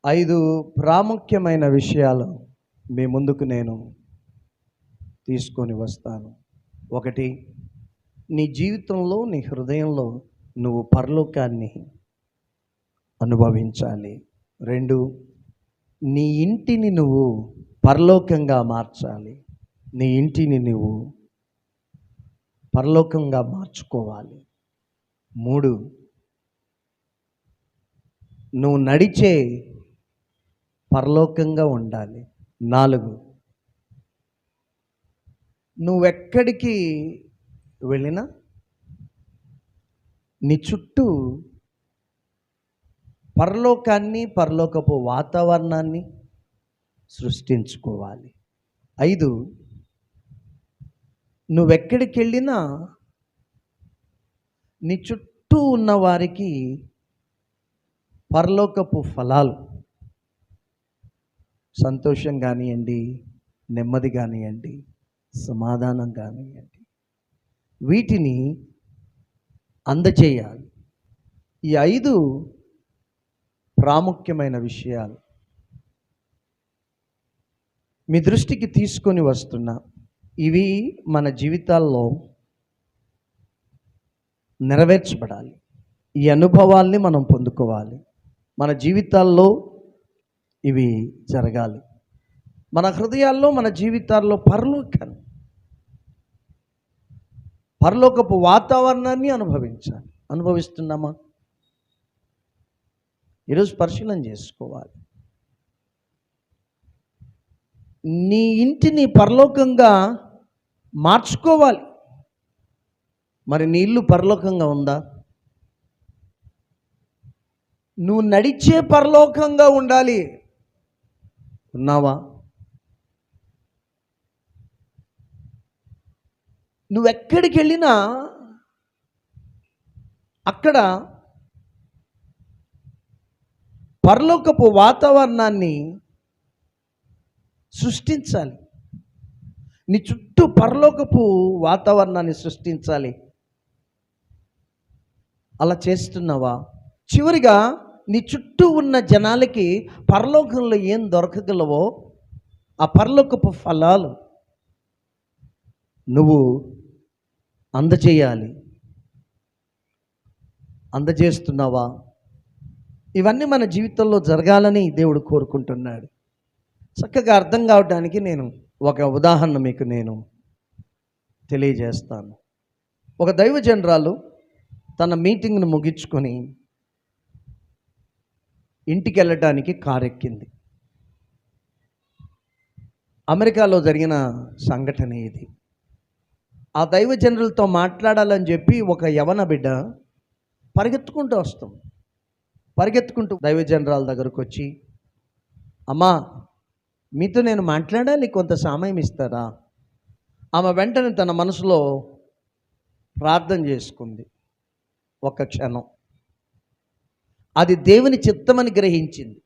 5 ప్రాముఖ్యమైన విషయాలు మీ ముందుకు నేను తీసుకొని వస్తాను. 1, నీ జీవితంలో, నీ హృదయంలో నువ్వు పరలోకాన్ని అనుభవించాలి. 2, నీ ఇంటిని నువ్వు పరలోకంగా మార్చాలి. నీ ఇంటిని నువ్వు పరలోకంగా మార్చుకోవాలి. 3, నువ్వు నడిచే పరలోకంగా ఉండాలి. 4, నువ్వెక్కడికి వెళ్ళినా నీ చుట్టూ పరలోకాన్ని, పరలోకపు వాతావరణాన్ని సృష్టించుకోవాలి. 5, నువ్వెక్కడికి వెళ్ళినా నీ చుట్టూ ఉన్న వారికి పరలోకపు ఫలాలు, సంతోషం కానివ్వండి, నెమ్మది కానివ్వండి, సమాధానం కానివ్వండి, వీటిని అందజేయాలి. ఈ 5 ప్రాముఖ్యమైన విషయాలు మీ దృష్టికి తీసుకొని వస్తున్నా. ఇవి మన జీవితాల్లో నెరవేర్చబడాలి. ఈ అనుభవాల్ని మనం పొందుకోవాలి. మన జీవితాల్లో ఇవి జరగాలి. మన హృదయాల్లో, మన జీవితాల్లో పరలోకపు వాతావరణాన్ని అనుభవించాలి. అనుభవిస్తున్నామా? ఈరోజు పరిశీలన చేసుకోవాలి. నీ ఇంటిని పరలోకంగా మార్చుకోవాలి. మరి నీ ఇల్లు పరలోకంగా ఉందా? నువ్వు నడిచే పరలోకంగా ఉండాలి. ఉన్నావా? నువ్వెక్కడికి వెళ్ళినా అక్కడ పరలోకపు వాతావరణాన్ని సృష్టించాలి. నీ చుట్టూ పరలోకపు వాతావరణాన్ని సృష్టించాలి. అలా చేస్తున్నావా? చివరిగా నీ చుట్టూ ఉన్న జనాలకి పరలోకంలో ఏం దొరకగలవో ఆ పరలోకపు ఫలాలు నువ్వు అందజేస్తున్నావా? ఇవన్నీ మన జీవితంలో జరగాలని దేవుడు కోరుకుంటున్నాడు. చక్కగా అర్థం కావడానికి నేను ఒక ఉదాహరణ మీకు నేను తెలియజేస్తాను. ఒక దైవజనరాలు తన మీటింగ్ను ముగించుకొని ఇంటికి వెళ్ళటానికి కారు ఎక్కింది. అమెరికాలో జరిగిన సంఘటన ఇది. ఆ దైవజనులతో మాట్లాడాలని చెప్పి ఒక యవన బిడ్డ పరిగెత్తుకుంటూ దైవజనరాల దగ్గరకు వచ్చి, అమ్మా, మీతో నేను మాట్లాడాలి, కొంత సమయం ఇస్తారా? ఆమె వెంటనే తన మనసులో ప్రార్థన చేసుకుంది. ఒక్క క్షణం అది దేవుని చిత్తమని గ్రహించింది.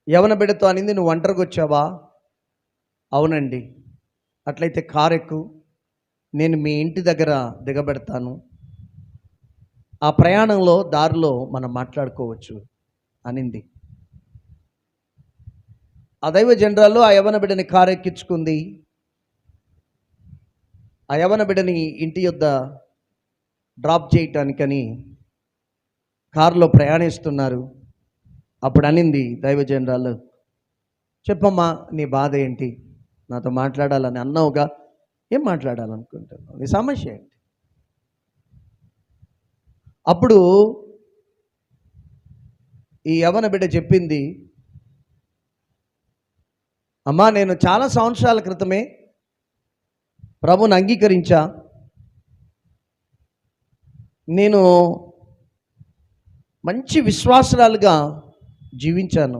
యవన బిడ్డతో అనింది, నువ్వు ఒంటరిగా వచ్చావా? అవునండి. అట్లయితే కారు ఎక్కు, నేను మీ ఇంటి దగ్గర దిగబెడతాను, ఆ ప్రయాణంలో దారిలో మనం మాట్లాడుకోవచ్చు అనింది. ఆ దైవ జనరాలు ఆ యవన బిడ్డని కారు ఎక్కించుకుంది. ఆ యవన బిడ్డని ఇంటి యొద్ద డ్రాప్ చేయటానికని కారులో ప్రయాణిస్తున్నారు. అప్పుడు అనింది దైవ జనరాలు, చెప్పమ్మా, నీ బాధ ఏంటి? నాతో మాట్లాడాలని అన్నావుగా, ఏం మాట్లాడాలనుకుంటున్నావు? నీ సమస్య ఏంటి? అప్పుడు ఈ యవన బిడ్డ చెప్పింది, అమ్మా, నేను చాలా సంవత్సరాల క్రితమే ప్రభువుని అంగీకరించా. నేను మంచి విశ్వాసురాలుగా జీవించాను.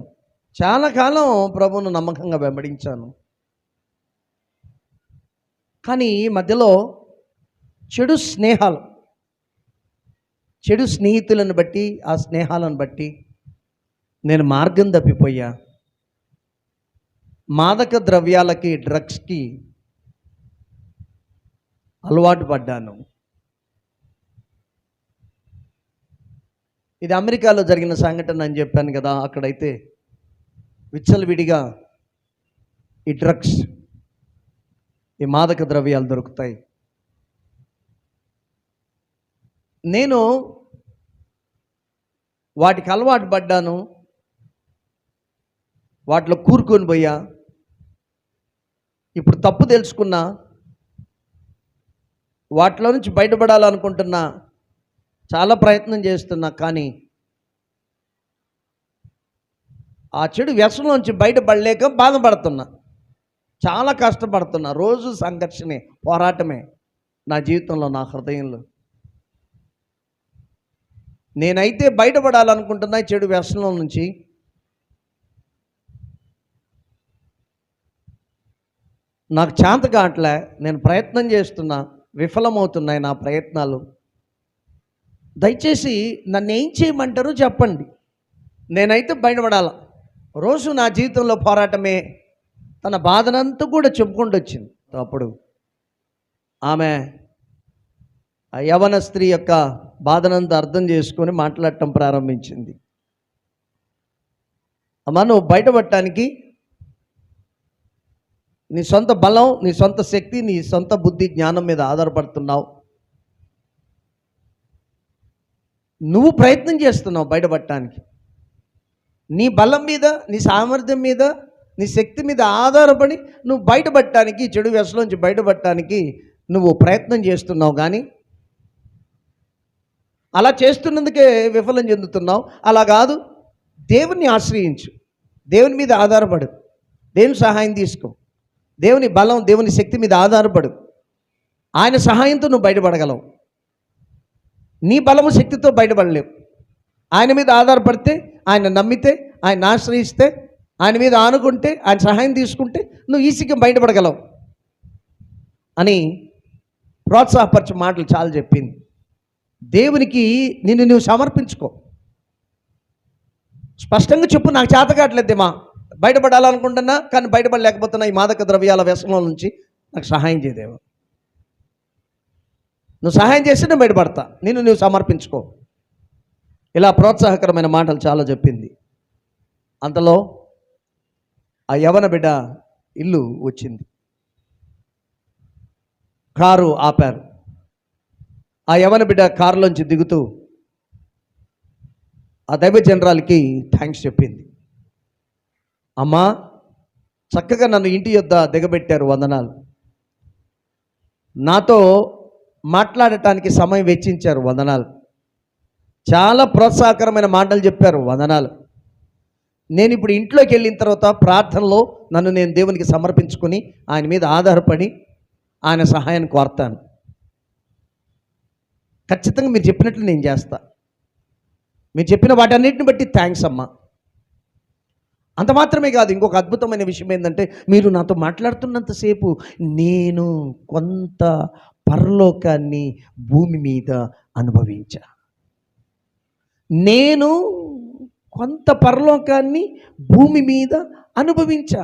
చాలా కాలం ప్రభువును నమ్మకంగా వెంబడించాను. కానీ మధ్యలో చెడు స్నేహితులను బట్టి, ఆ స్నేహాలను బట్టి నేను మార్గం తప్పిపోయా. మాదక ద్రవ్యాలకి, డ్రగ్స్కి అలవాటు పడ్డాను. ఇది అమెరికాలో జరిగిన సంఘటన అని చెప్పాను కదా. అక్కడైతే విచ్చలవిడిగా ఈ డ్రగ్స్, ఈ మాదక ద్రవ్యాలు దొరుకుతాయి. నేను వాటికి అలవాటు పడ్డాను, వాటిలో కూరుకొని పోయా. ఇప్పుడు తప్పు తెలుసుకున్నా, వాటిలో నుంచి బయటపడాలనుకుంటున్నా, చాలా ప్రయత్నం చేస్తున్నా. కానీ ఆ చెడు వ్యసనంలోంచి బయటపడలేక బాధపడుతున్నా, చాలా కష్టపడుతున్నా. రోజు సంఘర్షణే, పోరాటమే నా జీవితంలో, నా హృదయంలో. నేనైతే బయటపడాలనుకుంటున్నా ఈ చెడు వ్యసనం నుంచి. నాకు చేత కావట్లే, నేను ప్రయత్నం చేస్తున్నా, విఫలమవుతున్నాయి నా ప్రయత్నాలు. దయచేసి నన్ను ఏం చేయమంటారో చెప్పండి. నేనైతే బయటపడాల. రోజు నా జీవితంలో పోరాటమే. తన బాధనంతా కూడా చెప్పుకుంటూ వచ్చింది. అప్పుడు ఆమె ఆ యవన స్త్రీ యొక్క బాధనంతా అర్థం చేసుకొని మాట్లాడటం ప్రారంభించింది. అమ్మా, నువ్వు బయటపడటానికి నీ సొంత బలం, నీ సొంత శక్తి, నీ సొంత బుద్ధి జ్ఞానం మీద ఆధారపడుతున్నావు. నువ్వు ప్రయత్నం చేస్తున్నావు బయటపడటానికి. నీ బలం మీద, నీ సామర్థ్యం మీద, నీ శక్తి మీద ఆధారపడి నువ్వు బయటపడటానికి, చెడు వ్యసనం నుంచి బయటపడటానికి నువ్వు ప్రయత్నం చేస్తున్నావు. కానీ అలా చేస్తున్నందుకే విఫలం చెందుతున్నావు. అలా కాదు, దేవుని ఆశ్రయించు, దేవుని మీద ఆధారపడు, దేవుని సహాయం తీసుకో, దేవుని బలం, దేవుని శక్తి మీద ఆధారపడు. ఆయన సహాయంతో నువ్వు బయటపడగలవు. నీ బలము శక్తితో బయటపడలేవు. ఆయన మీద ఆధారపడితే, ఆయన నమ్మితే, ఆయన ఆశ్రయిస్తే, ఆయన మీద ఆనుకుంటే, ఆయన సహాయం తీసుకుంటే నువ్వు ఈజీగా బయటపడగలవు అని ప్రోత్సాహపరిచే మాటలు చాలా చెప్పింది. దేవునికి నిన్ను నువ్వు సమర్పించుకో. స్పష్టంగా చెప్పు, నాకు చేత కావట్లేదేమా, బయటపడాలనుకుంటున్నా కానీ బయటపడలేకపోతున్నా ఈ మాదక ద్రవ్యాల వ్యసనం నుంచి, నాకు సహాయం చేయదేమో. నువ్వు సహాయం చేస్తే నేను బయటపడతా, నిన్ను నువ్వు సమర్పించుకో. ఇలా ప్రోత్సాహకరమైన మాటలు చాలా చెప్పింది. అంతలో ఆ యవన బిడ్డ ఇల్లు వచ్చింది. కారు ఆపారు. ఆ యవన బిడ్డ కారులోంచి దిగుతూ ఆ దైవ జనరాలకి థ్యాంక్స్ చెప్పింది. అమ్మా, చక్కగా నన్ను ఇంటి యొద్ద దిగబెట్టారు, వందనాలు. నాతో మాట్లాడటానికి సమయం వెచ్చించారు, వందనాలు. చాలా ప్రోత్సాహకరమైన మాటలు చెప్పారు, వందనాలు. నేను ఇప్పుడు ఇంట్లోకి వెళ్ళిన తర్వాత ప్రార్థనలో నన్ను నేను దేవునికి సమర్పించుకొని ఆయన మీద ఆధారపడి ఆయన సహాయాన్ని కోరుతాను. ఖచ్చితంగా మీరు చెప్పినట్లు నేను చేస్తా. మీరు చెప్పిన వాటన్నిటిని బట్టి థ్యాంక్స్ అమ్మా. అంత మాత్రమే కాదు, ఇంకొక అద్భుతమైన విషయం ఏంటంటే, మీరు నాతో మాట్లాడుతున్నంతసేపు నేను కొంత పరలోకాన్ని భూమి మీద అనుభవించా. నేను కొంత పరలోకాన్ని భూమి మీద అనుభవించా.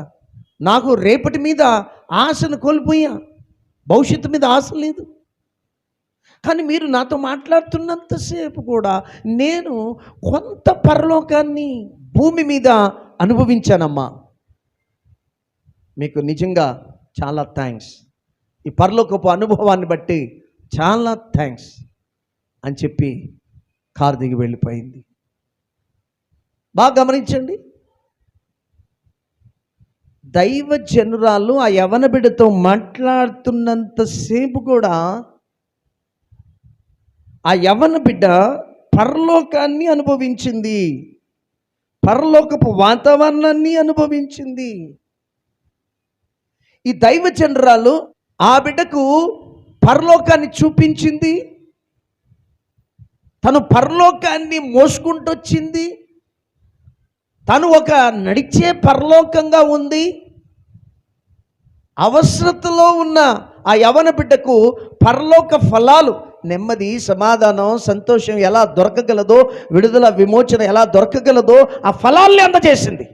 నాకు రేపటి మీద ఆశను కోల్పోయా, భవిష్యత్తు మీద ఆశ లేదు. కానీ మీరు నాతో మాట్లాడుతున్నంతసేపు కూడా నేను కొంత పరలోకాన్ని భూమి మీద అనుభవించానమ్మా. మీకు నిజంగా చాలా థ్యాంక్స్. ఈ పరలోకపు అనుభవాన్ని బట్టి చాలా థ్యాంక్స్ అని చెప్పి కారు దిగి వెళ్ళిపోయింది. బాగా గమనించండి, దైవ జనురాలు ఆ యవన బిడ్డతో మాట్లాడుతున్నంతసేపు కూడా ఆ యవన బిడ్డ పరలోకాన్ని అనుభవించింది, పరలోకపు వాతావరణాన్ని అనుభవించింది. ఈ దైవ జనురాలు ఆ బిడ్డకు పరలోకాన్ని చూపించింది, తను పరలోకాన్ని మోసుకుంటూ వచ్చింది, తను ఒక నడిచే పరలోకంగా ఉంది. అవసరతలో ఉన్న ఆ యవన బిడ్డకు పరలోక ఫలాలు, నెమ్మది, సమాధానం, సంతోషం ఎలా దొరకగలదో, విడుదల, విమోచన ఎలా దొరకగలదో ఆ ఫలాల్ని అందజేసింది.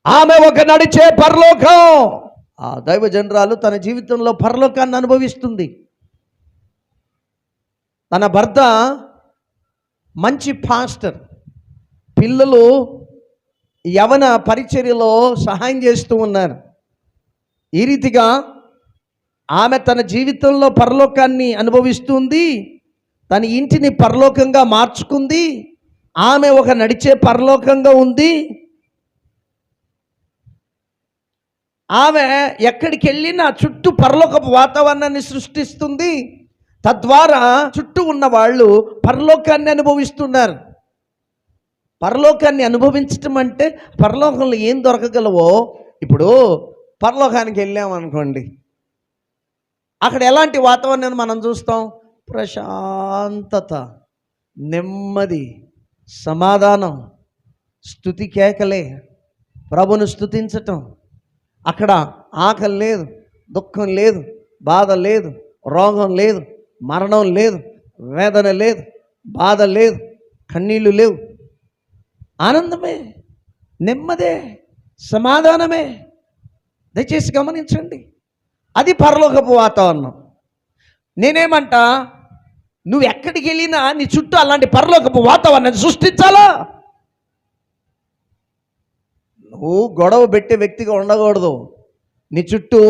ఆమె ఒక నడిచే పరలోకం. ఆ దైవ జనరాలు తన జీవితంలో పరలోకాన్ని అనుభవిస్తుంది. తన భర్త మంచి పాస్టర్, పిల్లలు యవన పరిచర్యలో సహాయం చేస్తూ ఉన్నారు. ఈ రీతిగా ఆమె తన జీవితంలో పరలోకాన్ని అనుభవిస్తుంది, తన ఇంటిని పరలోకంగా మార్చుకుంది, ఆమె ఒక నడిచే పరలోకంగా ఉంది. ఆమె ఎక్కడికి వెళ్ళినా చుట్టూ పరలోకపు వాతావరణాన్ని సృష్టిస్తుంది. తద్వారా చుట్టూ ఉన్న వాళ్ళు పరలోకాన్ని అనుభవిస్తున్నారు. పరలోకాన్ని అనుభవించటం అంటే పరలోకంలో ఏం దొరకగలవో, ఇప్పుడు పరలోకానికి వెళ్ళామనుకోండి, అక్కడ ఎలాంటి వాతావరణాన్ని మనం చూస్తాం? ప్రశాంతత, నెమ్మది, సమాధానం, స్తుతి కేకలే, ప్రభును స్తుతించటం. అక్కడ ఆకలి లేదు, దుఃఖం లేదు, బాధ లేదు, రోగం లేదు, మరణం లేదు, వేదన లేదు, బాధ లేదు, కన్నీళ్ళు లేవు. ఆనందమే, నెమ్మదే, సమాధానమే. దయచేసి గమనించండి, అది పరలోకపు వాతావరణం. నేనేమంటా, నువ్వు ఎక్కడికి వెళ్ళినా నీ చుట్టూ అలాంటి పరలోకపు వాతావరణాన్ని సృష్టించాలా. నువ్వు గొడవ పెట్టే వ్యక్తిగా ఉండకూడదు. నీ చుట్టూ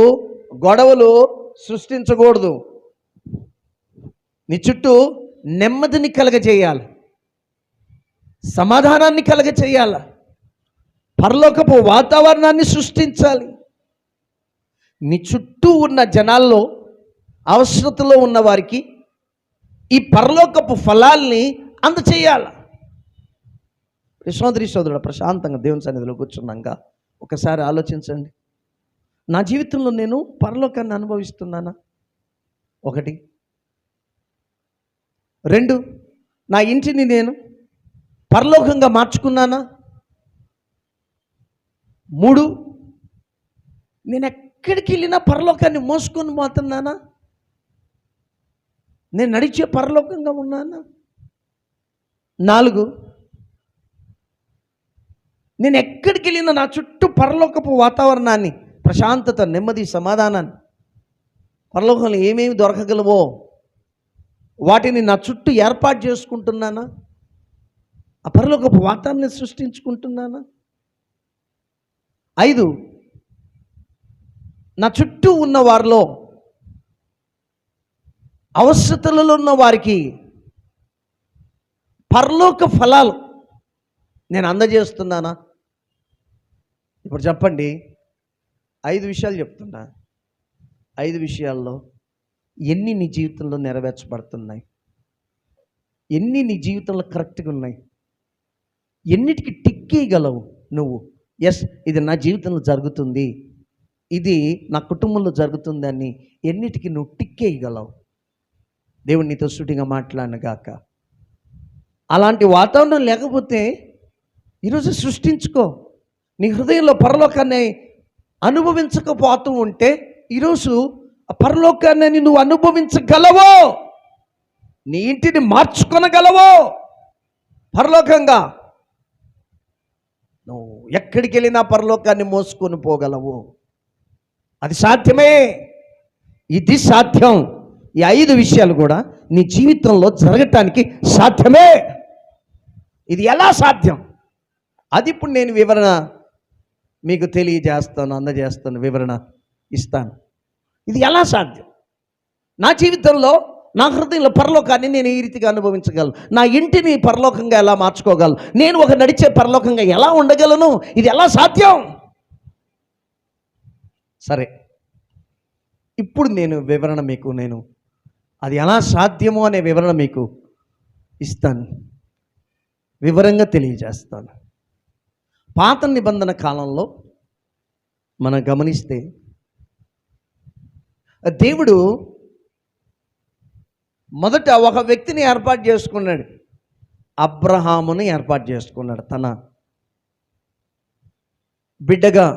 గొడవలు సృష్టించకూడదు. నీ చుట్టూ నెమ్మదిని కలగజేయాలి, సమాధానాన్ని కలగజేయాలి, పరలోకపు వాతావరణాన్ని సృష్టించాలి. నీ చుట్టూ ఉన్న జనాల్లో అవసరతలో ఉన్న వారికి ఈ పరలోకపు ఫలాల్ని అందచేయాలి. సోదరుడు ప్రశాంతంగా దేవుని సన్నిధిలో కూర్చున్నాక ఒకసారి ఆలోచించండి, నా జీవితంలో నేను పరలోకాన్ని అనుభవిస్తున్నానా? 1. 2, నా ఇంటిని నేను పరలోకంగా మార్చుకున్నానా? 3, నేను ఎక్కడికి వెళ్ళినా పరలోకాన్ని మోసుకొని పోతున్నానా? నేను నడిచే పరలోకంగా ఉన్నానా? 4, నేను ఎక్కడికి వెళ్ళినా నా చుట్టూ పరలోకపు వాతావరణాన్ని, ప్రశాంతత, నెమ్మది, సమాధానాన్ని, పరలోకంలో ఏమేమి దొరకగలవో వాటిని నా చుట్టూ ఏర్పాటు చేసుకుంటున్నానా? ఆ పరలోకపు వాతావరణాన్ని సృష్టించుకుంటున్నానా? 5, నా చుట్టూ ఉన్న వారిలో అవసరతలలో ఉన్న వారికి పరలోక ఫలాలు నేను అందజేస్తున్నానా? ఇప్పుడు చెప్పండి, 5 విషయాలు చెప్తున్నా. 5 విషయాల్లో ఎన్ని నీ జీవితంలో నెరవేర్చబడుతున్నాయి? ఎన్ని నీ జీవితంలో కరెక్ట్గా ఉన్నాయి? ఎన్నిటికి టిక్కేయగలవు నువ్వు? ఎస్, ఇది నా జీవితంలో జరుగుతుంది, ఇది నా కుటుంబంలో జరుగుతుంది అని ఎన్నిటికి నువ్వు టిక్కేయగలవు? దేవుడు నీతో సూటిగా మాట్లాడనుగాక. అలాంటి వాతావరణం లేకపోతే ఈరోజు సృష్టించుకో. నీ హృదయంలో పరలోకాన్ని అనుభవించకపోతూ ఉంటే ఈరోజు ఆ పరలోకాన్ని నువ్వు అనుభవించగలవో, నీ ఇంటిని మార్చుకొనగలవో పరలోకంగా. నువ్వు ఎక్కడికి వెళ్ళినా పరలోకాన్ని మోసుకొని పోగలవు. అది సాధ్యమే, ఇది సాధ్యం. ఈ 5 విషయాలు కూడా నీ జీవితంలో జరగటానికి సాధ్యమే. ఇది ఎలా సాధ్యం? అది ఇప్పుడు నేను వివరణ మీకు తెలియజేస్తాను, అందజేస్తాను, వివరణ ఇస్తాను. ఇది ఎలా సాధ్యం? నా జీవితంలో, నా హృదయంలో పరలోకాన్ని నేను ఈ రీతిగా అనుభవించగలను. నా ఇంటిని పరలోకంగా ఎలా మార్చుకోగలను? నేను ఒక నడిచే పరలోకంగా ఎలా ఉండగలను? ఇది ఎలా సాధ్యం? సరే, ఇప్పుడు నేను వివరణ మీకు అది ఎలా సాధ్యమో అనే వివరణ మీకు ఇస్తాను, వివరంగా తెలియజేస్తాను. పాత నిబంధన కాలంలో మనం గమనిస్తే దేవుడు మొదట ఒక వ్యక్తిని ఏర్పాటు చేసుకున్నాడు. అబ్రహాముని ఏర్పాటు చేసుకున్నాడు, తన బిడ్డగా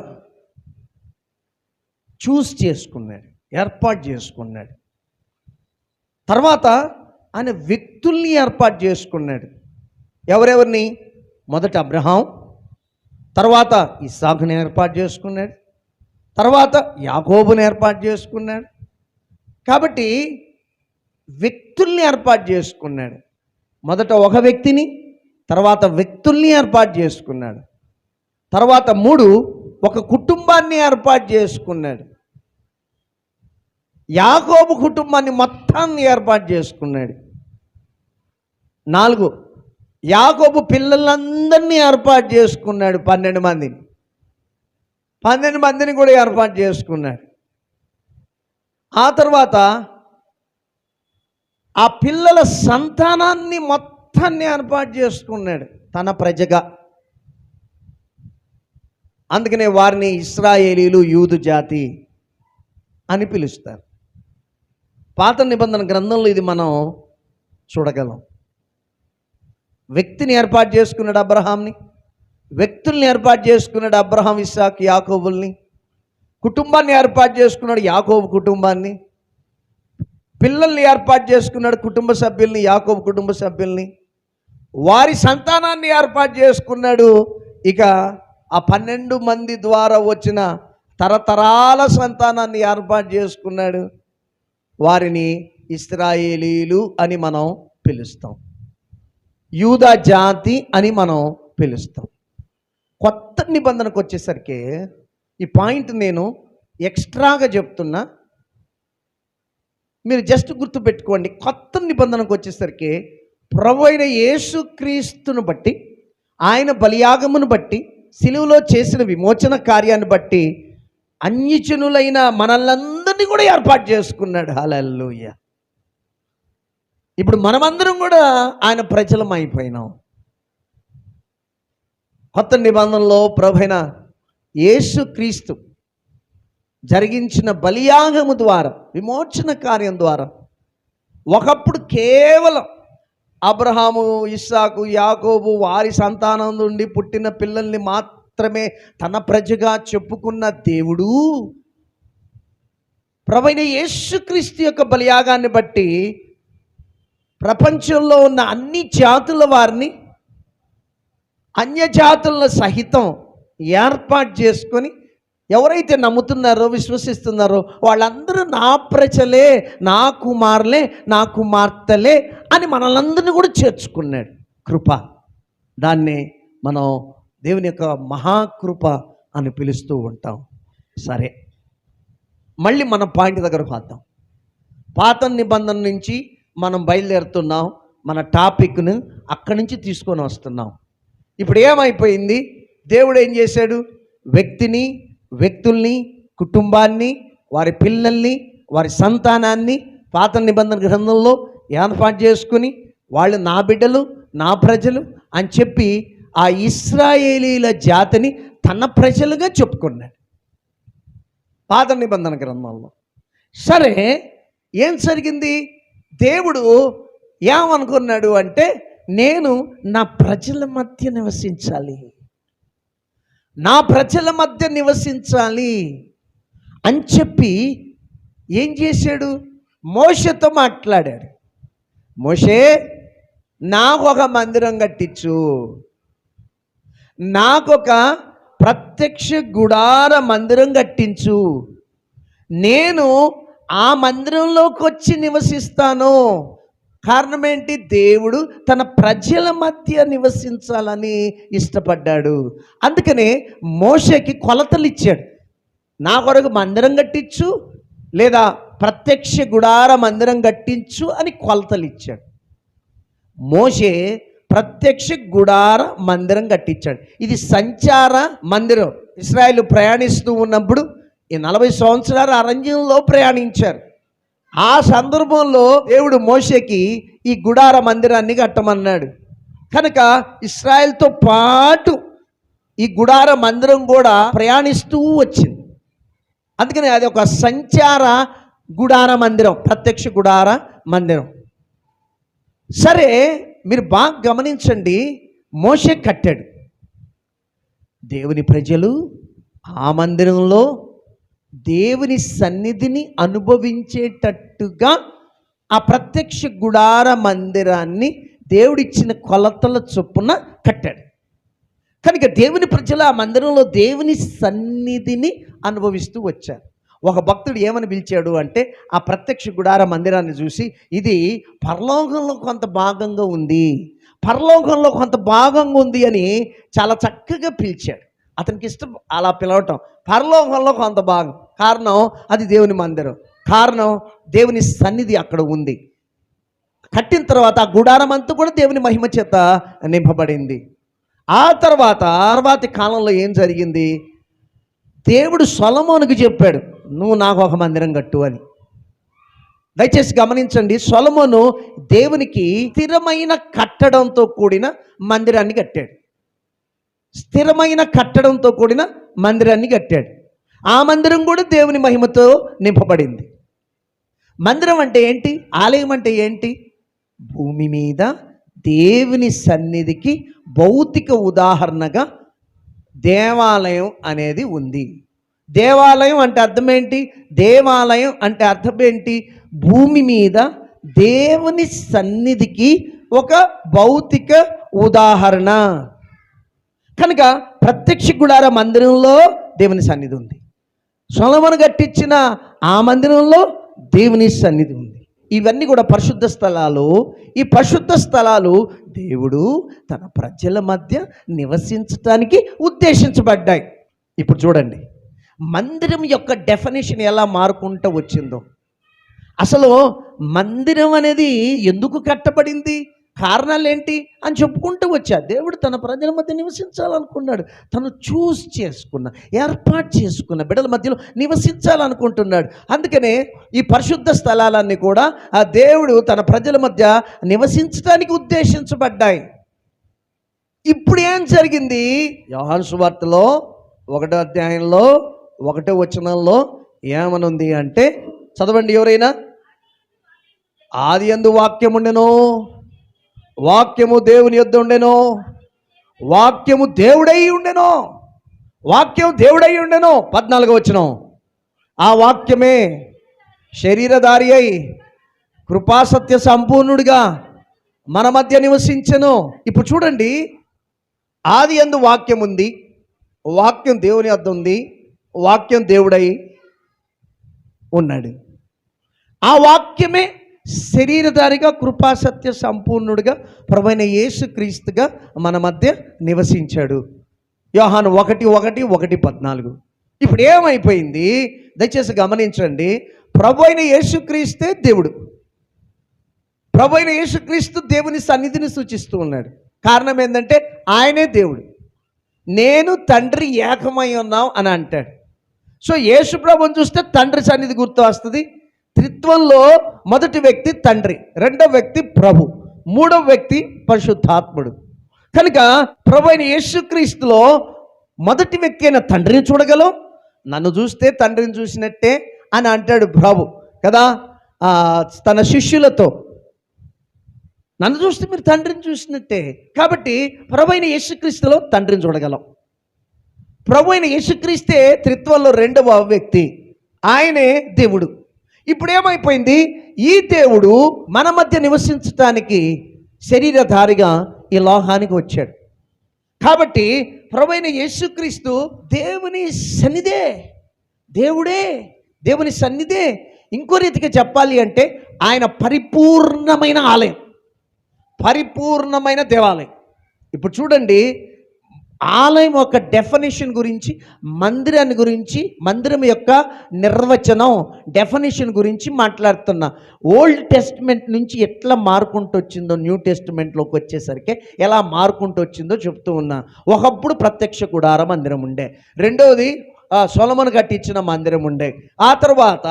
చూస్ చేసుకున్నాడు, ఏర్పాటు చేసుకున్నాడు. తర్వాత ఆయన వ్యక్తుల్ని ఏర్పాటు చేసుకున్నాడు. ఎవరెవరిని? మొదట అబ్రహాం, తర్వాత ఇస్సాకుని ఏర్పాటు చేసుకున్నాడు, తర్వాత యాకోబుని ఏర్పాటు చేసుకున్నాడు. కాబట్టి వ్యక్తుల్ని ఏర్పాటు చేసుకున్నాడు. మొదట ఒక వ్యక్తిని, తర్వాత వ్యక్తుల్ని ఏర్పాటు చేసుకున్నాడు. తర్వాత 3, ఒక కుటుంబాన్ని ఏర్పాటు చేసుకున్నాడు. యాకోబు కుటుంబాన్ని మొత్తాన్ని ఏర్పాటు చేసుకున్నాడు. 4, యాకోబు పిల్లలందరినీ ఏర్పాటు చేసుకున్నాడు. 12 మందిని. 12 మందిని కూడా ఏర్పాటు చేసుకున్నాడు. ఆ తర్వాత ఆ పిల్లల సంతానాన్ని మొత్తాన్ని ఏర్పాటు చేసుకున్నాడు తన ప్రజగా. అందుకనే వారిని ఇశ్రాయేలీలు, యూదు జాతి అని పిలుస్తారు. పాత నిబంధన గ్రంథంలో ఇది మనం చూడగలం. వ్యక్తిని ఏర్పాటు చేసుకున్నాడు అబ్రహాంని, వ్యక్తుల్ని ఏర్పాటు చేసుకున్నాడు అబ్రహాం, ఇస్సాకు, యాకోబుల్ని. కుటుంబాన్ని ఏర్పాటు చేసుకున్నాడు, యాకోబు కుటుంబాన్ని. పిల్లల్ని ఏర్పాటు చేసుకున్నాడు, కుటుంబ సభ్యుల్ని, యాకోబు కుటుంబ సభ్యుల్ని. వారి సంతానాన్ని ఏర్పాటు చేసుకున్నాడు. ఇక ఆ 12 మంది ద్వారా వచ్చిన తరతరాల సంతానాన్ని ఏర్పాటు చేసుకున్నాడు. వారిని ఇశ్రాయేలీలు అని మనం పిలుస్తాం, యూదా జాతి అని మనం పిలుస్తాం. కొత్త నిబంధనకు వచ్చేసరికి ఈ పాయింట్ నేను ఎక్స్ట్రాగా చెప్తున్నా, మీరు జస్ట్ గుర్తుపెట్టుకోండి. కొత్త నిబంధనకు వచ్చేసరికి ప్రభు అయిన యేసుక్రీస్తును బట్టి, ఆయన బలియాగమును బట్టి, సిలువలో చేసిన విమోచన కార్యాన్ని బట్టి అన్యజనులైన మనల్నందరినీ కూడా ఏర్పాటు చేసుకున్నాడు. హల్లెలూయా. ఇప్పుడు మనమందరం కూడా ఆయన ప్రజలం అయిపోయినాం. కొత్త నిబంధనలో ప్రభువైన యేసుక్రీస్తు జరిగించిన బలియాగము ద్వారా, విమోచన కార్యం ద్వారా, ఒకప్పుడు కేవలం అబ్రహాము, ఇస్సాకు, యాకోబు వారి సంతానం నుండి పుట్టిన పిల్లల్ని మాత్రమే తన ప్రజగా చెప్పుకున్న దేవుడు ప్రభువైన యేసుక్రీస్తు యొక్క బలియాగాన్ని బట్టి ప్రపంచంలో ఉన్న అన్ని జాతుల వారిని, అన్యజాతులను సహితం ఏర్పాటు చేసుకొని ఎవరైతే నమ్ముతున్నారో, విశ్వసిస్తున్నారో వాళ్ళందరూ నా ప్రజలే, నా కుమారులే, నా కుమార్తెలే అని మనలందరినీ కూడా చేర్చుకున్నాడు. కృప, దాన్ని మనం దేవుని యొక్క మహాకృప అని పిలుస్తూ ఉంటాం. సరే, మళ్ళీ మన పాయింట్ దగ్గరకు వద్దాం. పాత నిబంధన నుంచి మనం బయలుదేరుతున్నాం, మన టాపిక్ను అక్కడి నుంచి తీసుకొని వస్తున్నాం. ఇప్పుడు ఏమైపోయింది? దేవుడు ఏం చేశాడు? వ్యక్తుల్ని, కుటుంబాన్ని, వారి పిల్లల్ని, వారి సంతానాన్ని పాత నిబంధన గ్రంథంలో ఏర్పాటు చేసుకుని వాళ్ళు నా బిడ్డలు, నా ప్రజలు అని చెప్పి ఆ ఇశ్రాయేలీల జాతిని తన ప్రజలుగా చెప్పుకున్నాడు పాత నిబంధన గ్రంథంలో. సరే, ఏం జరిగింది? దేవుడు ఏమనుకున్నాడు అంటే, నేను నా ప్రజల మధ్య నివసించాలి, నా ప్రజల మధ్య నివసించాలి అని చెప్పి ఏం చేశాడు? మోషేతో మాట్లాడాడు. మోషే, నాకొక మందిరం కట్టించు, నాకొక ప్రత్యక్ష గుడార మందిరం కట్టించు, నేను ఆ మందిరంలోకి వచ్చి నివసిస్తాను. కారణం ఏంటి? దేవుడు తన ప్రజల మధ్య నివసించాలని ఇష్టపడ్డాడు. అందుకనే మోషేకి కొలతలు ఇచ్చాడు. నా కొరకు మందిరం కట్టించు, లేదా ప్రత్యక్ష గుడార మందిరం కట్టించు అని కొలతలు ఇచ్చాడు. మోషే ప్రత్యక్ష గుడార మందిరం కట్టించాడు. ఇది సంచార మందిరం. ఇశ్రాయేలు ప్రయాణిస్తూ ఉన్నప్పుడు ఈ 40 సంవత్సరాలు అరణ్యంలో ప్రయాణించారు. ఆ సందర్భంలో దేవుడు మోషేకి ఈ గుడార మందిరాన్ని కట్టమన్నాడు. కనుక ఇశ్రాయేల్తో పాటు ఈ గుడార మందిరం కూడా ప్రయాణిస్తూ వచ్చింది. అందుకని అది ఒక సంచార గుడార మందిరం, ప్రత్యక్ష గుడార మందిరం. సరే, మీరు బాగా గమనించండి. మోషే కట్టాడు. దేవుని ప్రజలు ఆ మందిరంలో దేవుని సన్నిధిని అనుభవించేటట్టుగా ఆ ప్రత్యక్ష గుడార మందిరాన్ని దేవుడిచ్చిన కొలతల చొప్పున కట్టాడు. కనుక దేవుని ప్రజలు ఆ మందిరంలో దేవుని సన్నిధిని అనుభవిస్తూ వచ్చారు. ఒక భక్తుడు ఏమని పిలిచాడు అంటే, ఆ ప్రత్యక్ష గుడార మందిరాన్ని చూసి, ఇది పరలోకంలో కొంత భాగంగా ఉంది, పరలోకంలో కొంత భాగంగా ఉంది అని చాలా చక్కగా పిలిచాడు. అతనికి ఇష్టం అలా పిలవటం. పరలోకంలో కొంత భాగం, కారణం అది దేవుని మందిరం, కారణం దేవుని సన్నిధి అక్కడ ఉంది. కట్టిన తర్వాత ఆ గుడారం అంతా కూడా దేవుని మహిమ చేత నింపబడింది. ఆ తర్వాతి కాలంలో ఏం జరిగింది? దేవుడు సొలొమోనుకు చెప్పాడు, నువ్వు నాకు ఒక మందిరం కట్టు అని. దయచేసి గమనించండి, సొలొమోను దేవునికి స్థిరమైన కట్టడంతో కూడిన మందిరాన్ని కట్టాడు. స్థిరమైన కట్టడంతో కూడిన మందిరాన్ని కట్టాడు. ఆ మందిరం కూడా దేవుని మహిమతో నింపబడింది. మందిరం అంటే ఏంటి? ఆలయం అంటే ఏంటి? భూమి మీద దేవుని సన్నిధికి భౌతిక ఉదాహరణగా దేవాలయం అనేది ఉంది. దేవాలయం అంటే అర్థం ఏంటి? దేవాలయం అంటే అర్థం ఏంటి? భూమి మీద దేవుని సన్నిధికి ఒక భౌతిక ఉదాహరణ. కనుక ప్రత్యక్ష గుడార మందిరంలో దేవుని సన్నిధి ఉంది. సొలొమోను కట్టించిన ఆ మందిరంలో దేవుని సన్నిధి ఉంది. ఇవన్నీ కూడా పరిశుద్ధ స్థలాలు. ఈ పరిశుద్ధ స్థలాలు దేవుడు తన ప్రజల మధ్య నివసించటానికి ఉద్దేశించబడ్డాయి. ఇప్పుడు చూడండి, మందిరం యొక్క డెఫినేషన్ ఎలా మారుకుంటూ వచ్చిందో. అసలు మందిరం అనేది ఎందుకు కట్టబడింది, కారణాలు ఏంటి అని చెప్పుకుంటూ వచ్చా. దేవుడు తన ప్రజల మధ్య నివసించాలనుకున్నాడు. తను ఏర్పాటు చేసుకున్న బిడ్డల మధ్యలో నివసించాలనుకుంటున్నాడు. అందుకనే ఈ పరిశుద్ధ స్థలాలన్నీ కూడా ఆ దేవుడు తన ప్రజల మధ్య నివసించడానికి ఉద్దేశించబడ్డాయి. ఇప్పుడు ఏం జరిగింది? యోహాను సువార్తలో 1వ అధ్యాయంలో 1వ వచనంలో ఏమనుంది అంటే, చదవండి ఎవరైనా. ఆదియందు వాక్యముండెను, వాక్యము దేవుని యొద్ద ఉండెను, వాక్యము దేవుడై ఉండెను, వాక్యం దేవుడై ఉండెను. 14వ వచనం, ఆ వాక్యమే శరీరధారి అయి కృపాసత్య సంపూర్ణుడిగా మన మధ్య నివసించెను. ఇప్పుడు చూడండి, ఆదియందు వాక్యం ఉంది, వాక్యం దేవుని యొద్ద ఉంది, వాక్యం దేవుడై ఉన్నాడు. ఆ వాక్యమే శరీరధారిగా కృపాసత్య సంపూర్ణుడిగా ప్రభువైన యేసుక్రీస్తుగా మన మధ్య నివసించాడు. యోహాను 1:1-1:14. ఇప్పుడు ఏమైపోయింది? దయచేసి గమనించండి, ప్రభువైన యేసుక్రీస్తే దేవుడు. ప్రభువైన యేసుక్రీస్తు దేవుని సన్నిధిని సూచిస్తూ ఉన్నాడు. కారణం ఏంటంటే ఆయనే దేవుడు. నేను తండ్రి ఏకమై ఉన్నాం అని అంటాడు. సో యేసు ప్రభువుని చూస్తే తండ్రి సన్నిధి గుర్తు వస్తుంది. త్రిత్వంలో మొదటి వ్యక్తి తండ్రి, రెండవ వ్యక్తి ప్రభు, మూడవ వ్యక్తి పరిశుద్ధాత్ముడు. కనుక ప్రభు అయిన యేసుక్రీస్తులో మొదటి వ్యక్తి అయిన తండ్రిని చూడగలం. నన్ను చూస్తే తండ్రిని చూసినట్టే అని అంటాడు ప్రభు కదా తన శిష్యులతో. నన్ను చూస్తే మీరు తండ్రిని చూసినట్టే. కాబట్టి ప్రభు అయిన యేసుక్రీస్తులో తండ్రిని చూడగలం. ప్రభు అయిన యేసుక్రీస్తే త్రిత్వంలో రెండవ వ్యక్తి, ఆయనే దేవుడు. ఇప్పుడు ఏమైపోయింది? ఈ దేవుడు మన మధ్య నివసించటానికి శరీరధారిగా ఈ లోకానికి వచ్చాడు. కాబట్టి ప్రభువైన యేసుక్రీస్తు దేవుని సన్నిధే, దేవుడే, దేవుని సన్నిధే. ఇంకో రీతిగా చెప్పాలి అంటే ఆయన పరిపూర్ణమైన ఆలయం, పరిపూర్ణమైన దేవాలయం. ఇప్పుడు చూడండి, ఆలయం యొక్క డెఫినేషన్ గురించి, మందిరాన్ని గురించి, మందిరం యొక్క నిర్వచనం డెఫినేషన్ గురించి మాట్లాడుతున్నా. ఓల్డ్ టెస్ట్మెంట్ నుంచి ఎట్లా మారుకుంటూ వచ్చిందో న్యూ టెస్ట్మెంట్లోకి వచ్చేసరికి ఎలా మారుకుంటూ వచ్చిందో చెప్తూ ఉన్నా. ఒకప్పుడు ప్రత్యక్ష గుడార మందిరం ఉండే, రెండవది సొలొమోను కట్టించిన మందిరం ఉండే. ఆ తర్వాత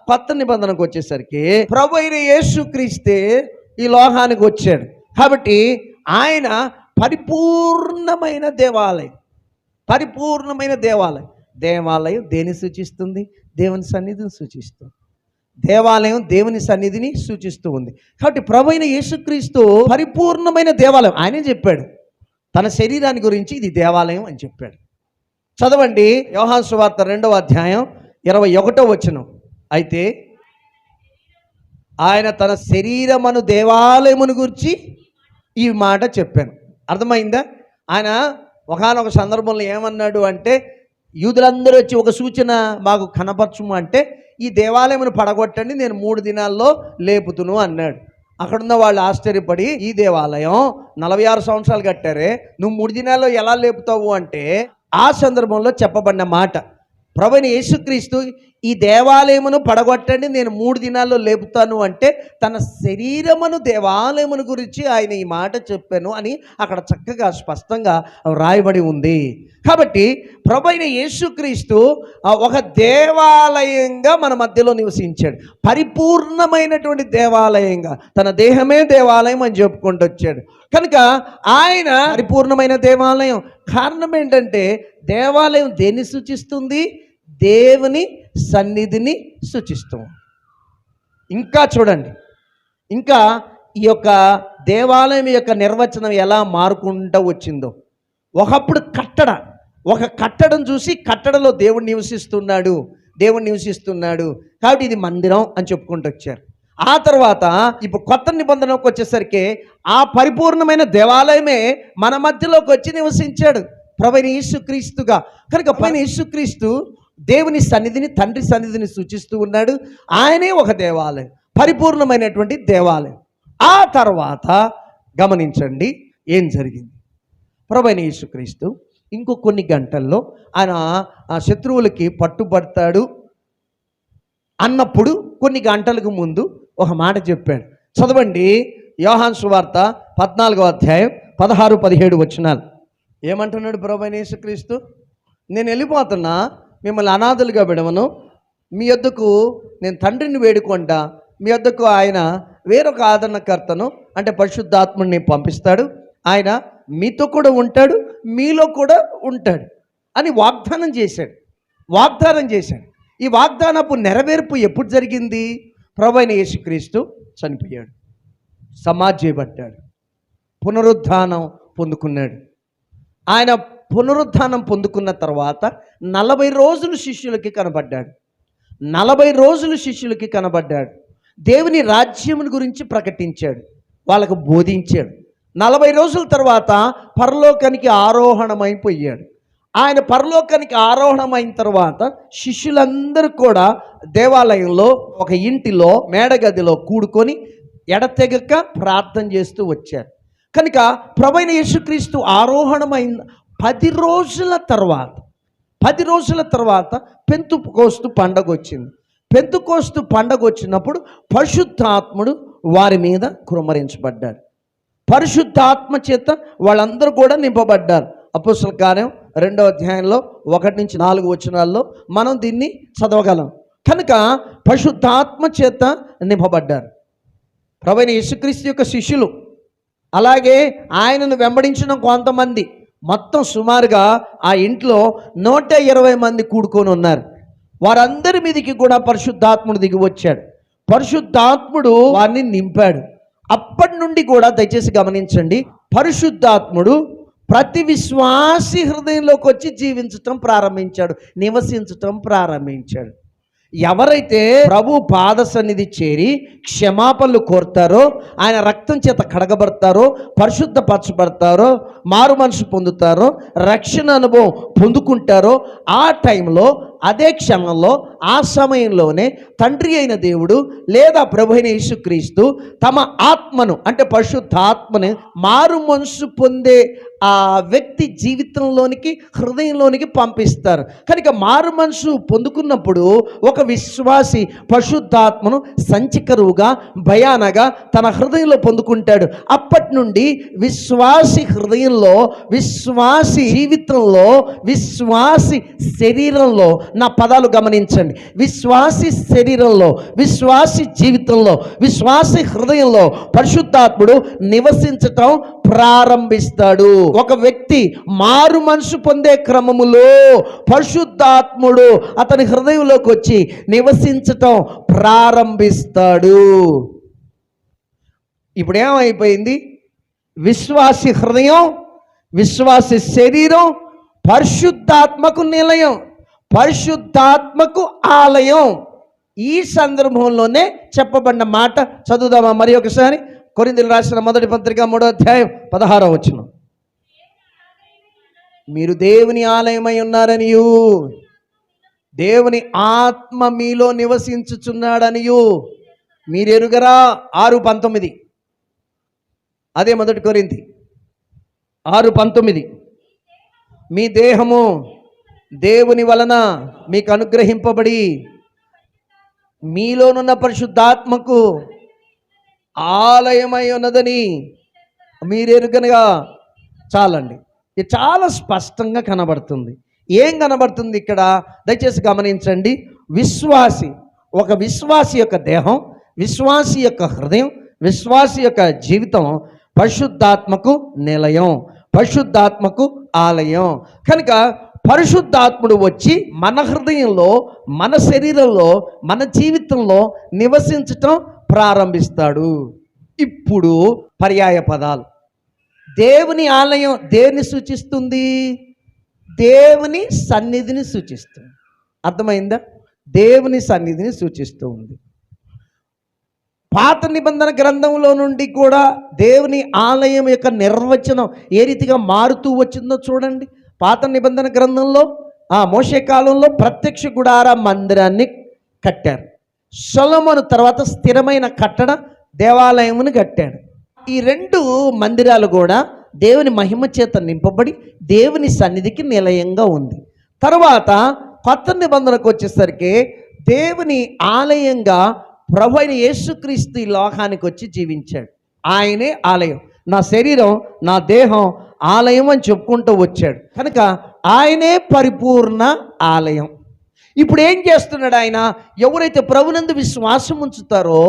కొత్త నిబంధనకు వచ్చేసరికి ప్రభు అయిన యేసుక్రీస్తే ఈ లోకానికి వచ్చాడు. కాబట్టి ఆయన పరిపూర్ణమైన దేవాలయం, పరిపూర్ణమైన దేవాలయం. దేవాలయం దేన్ని సూచిస్తుంది? దేవుని సన్నిధిని సూచిస్తుంది. దేవాలయం దేవుని సన్నిధిని సూచిస్తూ ఉంది. కాబట్టి ప్రభువైన యేసుక్రీస్తు పరిపూర్ణమైన దేవాలయం. ఆయనే చెప్పాడు తన శరీరాన్ని గురించి, ఇది దేవాలయం అని చెప్పాడు. చదవండి యోహాను సువార్త 2వ అధ్యాయం 21వ వచనం. అయితే ఆయన తన శరీరమును దేవాలయమును గురించి ఈ మాట చెప్పాను. అర్థమైందా? ఆయన ఒకానొక సందర్భంలో ఏమన్నాడు అంటే, యూదులందరూ వచ్చి ఒక సూచన మాకు కనపరచుము అంటే, ఈ దేవాలయమును పడగొట్టండి, నేను 3 దినాల్లో లేపుతును అన్నాడు. అక్కడున్న వాళ్ళు ఆశ్చర్యపడి, ఈ దేవాలయం 46 సంవత్సరాలు కట్టారే, నువ్వు 3 దినాల్లో ఎలా లేపుతావు అంటే, ఆ సందర్భంలో చెప్పబడిన మాట. ప్రభువైన యేసుక్రీస్తు ఈ దేవాలయమును పడగొట్టండి, నేను 3 దినాల్లో లేపుతాను అంటే తన శరీరమును దేవాలయమును గురించి ఆయన ఈ మాట చెప్పాను అని అక్కడ చక్కగా స్పష్టంగా రాయబడి ఉంది. కాబట్టి ప్రభువైన యేసుక్రీస్తు ఒక దేవాలయంగా మన మధ్యలో నివసించాడు. పరిపూర్ణమైనటువంటి దేవాలయంగా, తన దేహమే దేవాలయం అని చెప్పుకుంటూ వచ్చాడు. కనుక ఆయన పరిపూర్ణమైన దేవాలయం. కారణం ఏంటంటే దేవాలయం దేన్ని సూచిస్తుంది? దేవుని సన్నిధిని సూచిస్తుంది. ఇంకా చూడండి, ఇంకా ఈ యొక్క దేవాలయం యొక్క నిర్వచనం ఎలా మారుకుంటూ వచ్చిందో. ఒకప్పుడు ఒక కట్టడం చూసి కట్టడలో దేవుడు నివసిస్తున్నాడు కాబట్టి ఇది మందిరం అని చెప్పుకుంటూ వచ్చారు. ఆ తర్వాత ఇప్పుడు కొత్త నిబంధనకు వచ్చేసరికి ఆ పరిపూర్ణమైన దేవాలయమే మన మధ్యలోకి వచ్చి నివసించాడు ప్రభువైన యేసుక్రీస్తుగా. కనుక ప్రభువైన యేసుక్రీస్తు దేవుని సన్నిధిని, తండ్రి సన్నిధిని సూచిస్తూ ఉన్నాడు. ఆయనే ఒక దేవాలయం, పరిపూర్ణమైనటువంటి దేవాలయం. ఆ తర్వాత గమనించండి ఏం జరిగింది. ప్రభువైన యేసుక్రీస్తు ఇంకో కొన్ని గంటల్లో ఆయన శత్రువులకి పట్టుబడతాడు అన్నప్పుడు కొన్ని గంటలకు ముందు ఒక మాట చెప్పాడు. చదవండి, యోహాను సువార్త 14వ అధ్యాయం 16-17 వచనాలు. ఏమంటున్నాడు ప్రభువైన యేసుక్రీస్తు? నేను వెళ్ళిపోతున్నా, మిమ్మల్ని అనాథలుగా విడవను, మీ యొద్దకు నేను తండ్రిని వేడుకుంటా, మీ యొద్దకు ఆయన వేరొక ఆదరణకర్తను అంటే పరిశుద్ధాత్ముడిని పంపిస్తాడు, ఆయన మీతో కూడా ఉంటాడు, మీలో కూడా ఉంటాడు అని వాగ్దానం చేశాడు. ఈ వాగ్దానపు నెరవేర్పు ఎప్పుడు జరిగింది? ప్రభువైన యేసుక్రీస్తు చనిపోయాడు, సమాధి చేయబడ్డాడు, పునరుద్ధానం పొందుకున్నాడు. ఆయన పునరుద్ధానం పొందుకున్న తర్వాత 40 రోజులు శిష్యులకి కనబడ్డాడు. 40 రోజులు శిష్యులకి కనబడ్డాడు. దేవుని రాజ్యముని గురించి ప్రకటించాడు, వాళ్ళకు బోధించాడు. 40 రోజుల తర్వాత పరలోకానికి ఆరోహణమైపోయాడు. ఆయన పరలోకానికి ఆరోహణమైన తర్వాత శిష్యులందరూ కూడా దేవాలయంలో ఒక ఇంటిలో మేడగదిలో కూడుకొని ఎడతెగక ప్రార్థన చేస్తూ వచ్చారు. కనుక ప్రభువైన యేసుక్రీస్తు ఆరోహణమైన 10 రోజుల తర్వాత పెంతుకోస్తు పండగ వచ్చింది. పెంతుకోస్తు పండగ వచ్చినప్పుడు పరిశుద్ధాత్ముడు వారి మీద కుమ్మరించబడ్డాడు. పరిశుద్ధాత్మ చేత వాళ్ళందరూ కూడా నింపబడ్డారు. అపోస్తల కార్యం 2వ అధ్యాయంలో 1-4 వచనాల్లో మనం దీన్ని చదవగలం. కనుక పరిశుద్ధాత్మ చేత నింపబడ్డారు ప్రభువైన యేసుక్రీస్తు యొక్క శిష్యులు. అలాగే ఆయనను వెంబడించిన కొంతమంది, మొత్తం సుమారుగా ఆ ఇంట్లో 120 మంది కూడుకొని ఉన్నారు. వారందరి మీదకి కూడా పరిశుద్ధాత్ముడు దిగి వచ్చాడు. పరిశుద్ధాత్ముడు వారిని నింపాడు. అప్పటి నుండి కూడా దయచేసి గమనించండి, పరిశుద్ధాత్ముడు ప్రతి విశ్వాసి హృదయంలోకి వచ్చి జీవించటం ప్రారంభించాడు, నివసించటం ప్రారంభించాడు. ఎవరైతే ప్రభు పాద సన్నిధి చేరి క్షమాపణలు కోరుతారో, ఆయన రక్తం చేత కడగబడతారో, పరిశుద్ధపరచబడతారో, మారు మనసు పొందుతారో, రక్షణ అనుభవం పొందుకుంటారో, ఆ టైంలో, అదే క్షణంలో, ఆ సమయంలోనే తండ్రి అయిన దేవుడు లేదా ప్రభు అయిన యేసుక్రీస్తు తమ ఆత్మను అంటే పరిశుద్ధాత్మని మారు మనసు పొందే ఆ వ్యక్తి జీవితంలోనికి, హృదయంలోనికి పంపిస్తారు. కనుక మారు మనసు పొందుకున్నప్పుడు ఒక విశ్వాసి పరిశుద్ధాత్మను సంచికరువుగా, భయానగా తన హృదయంలో పొందుకుంటాడు. అప్పటి నుండి విశ్వాసి హృదయంలో, విశ్వాసి జీవితంలో, విశ్వాసి శరీరంలో, నా పదాలు గమనించండి, విశ్వాసి శరీరంలో, విశ్వాసి జీవితంలో, విశ్వాసి హృదయంలో పరిశుద్ధాత్ముడు నివసించటం ప్రారంభిస్తాడు. ఒక వ్యక్తి మారు మనసు పొందే క్రమములో పరిశుద్ధాత్ముడు అతని హృదయంలోకి వచ్చి నివసించటం ప్రారంభిస్తాడు. ఇప్పుడు ఏమైపోయింది? విశ్వాసి హృదయం, విశ్వాసి శరీరం పరిశుద్ధాత్మకు నిలయం, పరిశుద్ధాత్మకు ఆలయం. ఈ సందర్భంలోనే చెప్పబడిన మాట చదువుదామా మరి ఒకసారి? కొరింథీయులకు రాసిన మొదటి పత్రిక 3వ అధ్యాయం 16వ వచనం. మీరు దేవుని ఆలయమై ఉన్నారనియు, దేవుని ఆత్మ మీలో నివసించుచున్నాడనియు మీరెరుగరా? 6:19. అదే మొదటి కొరింథీ 6:19. మీ దేహము దేవుని వలన మీకు అనుగ్రహింపబడి మీలోనున్న పరిశుద్ధాత్మకు ఆలయమై ఉన్నదని మీరెరుగనగా. చాలండి, ఇది చాలా స్పష్టంగా కనబడుతుంది. ఏం కనబడుతుంది ఇక్కడ? దయచేసి గమనించండి. ఒక విశ్వాసి యొక్క దేహం, విశ్వాసి యొక్క హృదయం, విశ్వాసి యొక్క జీవితం పరిశుద్ధాత్మకు నిలయం, పరిశుద్ధాత్మకు ఆలయం. కనుక పరిశుద్ధాత్ముడు వచ్చి మన హృదయంలో, మన శరీరంలో, మన జీవితంలో నివసించటం ప్రారంభిస్తాడు. ఇప్పుడు పర్యాయ పదాలు. దేవుని ఆలయం దేన్ని సూచిస్తుంది? దేవుని సన్నిధిని సూచిస్తుంది. అర్థమైందా? దేవుని సన్నిధిని సూచిస్తూ ఉంది. పాత నిబంధన గ్రంథంలో నుండి కూడా దేవుని ఆలయం యొక్క నిర్వచనం ఏ రీతిగా మారుతూ వచ్చిందో చూడండి. పాత నిబంధన గ్రంథంలో మోషే కాలంలో ప్రత్యక్ష గుడార మందిరాన్ని కట్టారు. సొలొమోను తర్వాత స్థిరమైన కట్టడ దేవాలయమును కట్టాడు. ఈ 2 మందిరాలు కూడా దేవుని మహిమ చేత నింపబడి దేవుని సన్నిధికి నిలయంగా ఉంది. తర్వాత కొత్త నిబంధనకు వచ్చేసరికి దేవుని ఆలయంగా ప్రభు అయిన యేసుక్రీస్తు ఈ లోకానికి వచ్చి జీవించాడు. ఆయనే ఆలయం. నా శరీరం, నా దేహం ఆలయం అని చెప్పుకుంటూ వచ్చాడు. కనుక ఆయనే పరిపూర్ణ ఆలయం. ఇప్పుడు ఏం చేస్తున్నాడు ఆయన? ఎవరైతే ప్రభునందు విశ్వాసం ఉంచుతారో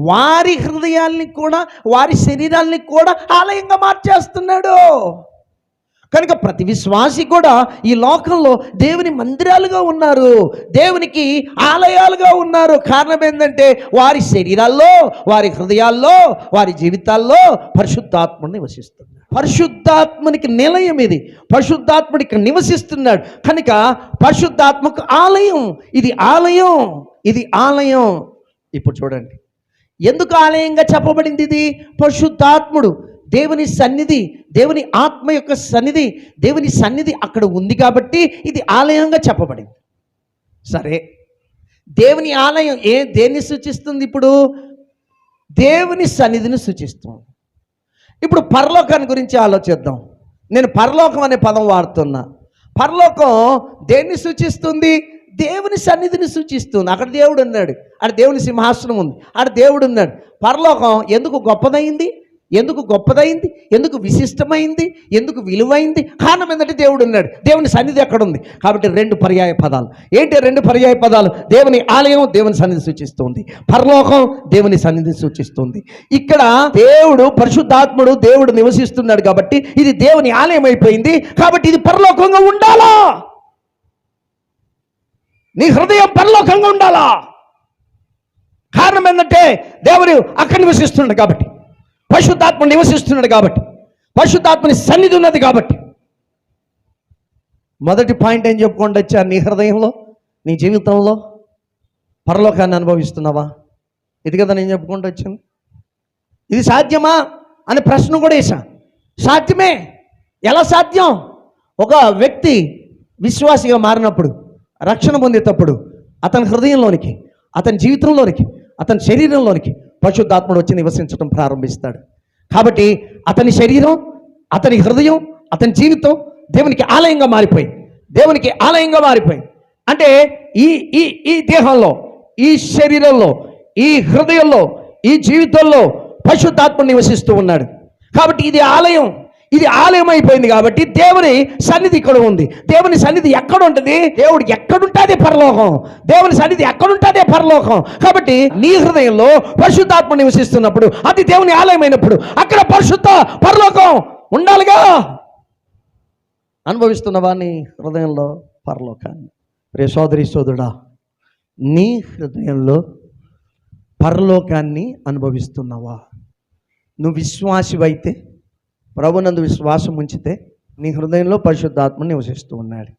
వారి హృదయాల్ని కూడా, వారి శరీరాల్ని కూడా ఆలయంగా మార్చేస్తున్నాడు. కనుక ప్రతి విశ్వాసి కూడా ఈ లోకంలో దేవుని మందిరాలుగా ఉన్నారు, దేవునికి ఆలయాలుగా ఉన్నారు. కారణం ఏంటంటే వారి శరీరాల్లో, వారి హృదయాల్లో, వారి జీవితాల్లో పరిశుద్ధాత్ముడు నివసిస్తున్నాడు. పరిశుద్ధాత్మునికి నిలయం ఇది. పరిశుద్ధాత్ముడికి నివసిస్తున్నాడు. కనుక పరిశుద్ధాత్మకు ఆలయం. ఇది ఆలయం, ఇది ఆలయం. ఇప్పుడు చూడండి, ఎందుకు ఆలయంగా చెప్పబడింది? ఇది పరిశుద్ధాత్ముడు, దేవుని సన్నిధి, దేవుని ఆత్మ యొక్క సన్నిధి, దేవుని సన్నిధి అక్కడ ఉంది కాబట్టి ఇది ఆలయంగా చెప్పబడింది. సరే, దేవుని ఆలయం దేన్ని సూచిస్తుంది? ఇప్పుడు దేవుని సన్నిధిని సూచిస్తుంది. ఇప్పుడు పరలోకాన్ని గురించి ఆలోచిద్దాం. నేను పరలోకం అనే పదం వాడుతున్నా. పరలోకం దేన్ని సూచిస్తుంది? దేవుని సన్నిధిని సూచిస్తుంది. అక్కడ దేవుడు ఉన్నాడు, అక్కడ దేవుని సింహాసనం ఉంది, అక్కడ దేవుడు ఉన్నాడు. పరలోకం ఎందుకు గొప్పదైంది? ఎందుకు గొప్పదైంది? ఎందుకు విశిష్టమైంది? ఎందుకు విలువైంది? కారణం ఏంటంటే దేవుడు ఉన్నాడు, దేవుని సన్నిధి అక్కడ ఉంది. కాబట్టి 2 పర్యాయ పదాలు. ఏంటి 2 పర్యాయ పదాలు? దేవుని ఆలయం దేవుని సన్నిధి సూచిస్తుంది, పరలోకం దేవుని సన్నిధి సూచిస్తుంది. ఇక్కడ దేవుడు, పరిశుద్ధాత్ముడు దేవుడు నివసిస్తున్నాడు కాబట్టి ఇది దేవుని ఆలయం అయిపోయింది. కాబట్టి ఇది పరలోకంగా ఉండాలా? నీ హృదయం పరలోకంగా ఉండాలా? కారణం ఏంటంటే దేవుడు అక్కడ నివసిస్తున్నాడు కాబట్టి, పరిశుద్ధాత్మ నివసిస్తున్నాడు కాబట్టి, పరిశుద్ధాత్మని సన్నిధి ఉన్నది కాబట్టి. మొదటి పాయింట్ ఏం చెప్పుకోండి వచ్చా? నీ హృదయంలో, నీ జీవితంలో పరలోకాన్ని అనుభవిస్తున్నావా? ఇది కదా నేను చెప్పుకుంటూ వచ్చింది. ఇది సాధ్యమా అనే ప్రశ్న కూడా వేసా. సాధ్యమే. ఎలా సాధ్యం? ఒక వ్యక్తి విశ్వాసిగా మారినప్పుడు, రక్షణ పొందేటప్పుడు అతని హృదయంలోనికి, అతని జీవితంలోనికి, అతని శరీరంలోనికి పరిశుద్ధాత్ముడు వచ్చి నివసించడం ప్రారంభిస్తాడు. కాబట్టి అతని శరీరం, అతని హృదయం, అతని జీవితం దేవునికి ఆలయంగా మారిపోయి, దేవునికి ఆలయంగా మారిపోయి. అంటే ఈ ఈ ఈ దేహంలో, ఈ శరీరంలో, ఈ హృదయంలో, ఈ జీవితంలో పరిశుద్ధాత్ముడు నివసిస్తూ ఉన్నాడు. కాబట్టి ఇది ఆలయం, ఇది ఆలయం అయిపోయింది. కాబట్టి దేవుని సన్నిధి ఇక్కడ ఉంది. దేవుని సన్నిధి ఎక్కడ ఉంటుంది? దేవుడు ఎక్కడుంటే పరలోకం. దేవుని సన్నిధి ఎక్కడుంటే పరలోకం. కాబట్టి నీ హృదయంలో పరిశుద్ధాత్మ నివసిస్తున్నప్పుడు, అది దేవుని ఆలయం అయినప్పుడు అక్కడ పరిశుద్ధ పరలోకం ఉండాలిగా. అనుభవిస్తున్నవా నీ హృదయంలో పరలోకాన్ని? ప్రియ సోదరి సోదరుడా, నీ హృదయంలో పరలోకాన్ని అనుభవిస్తున్నావా? నువ్వు విశ్వాసివైతే, ప్రభునందు విశ్వాసం ఉంచితే నీ హృదయంలో పరిశుద్ధాత్మ నివసిస్తూ ఉన్నాడు.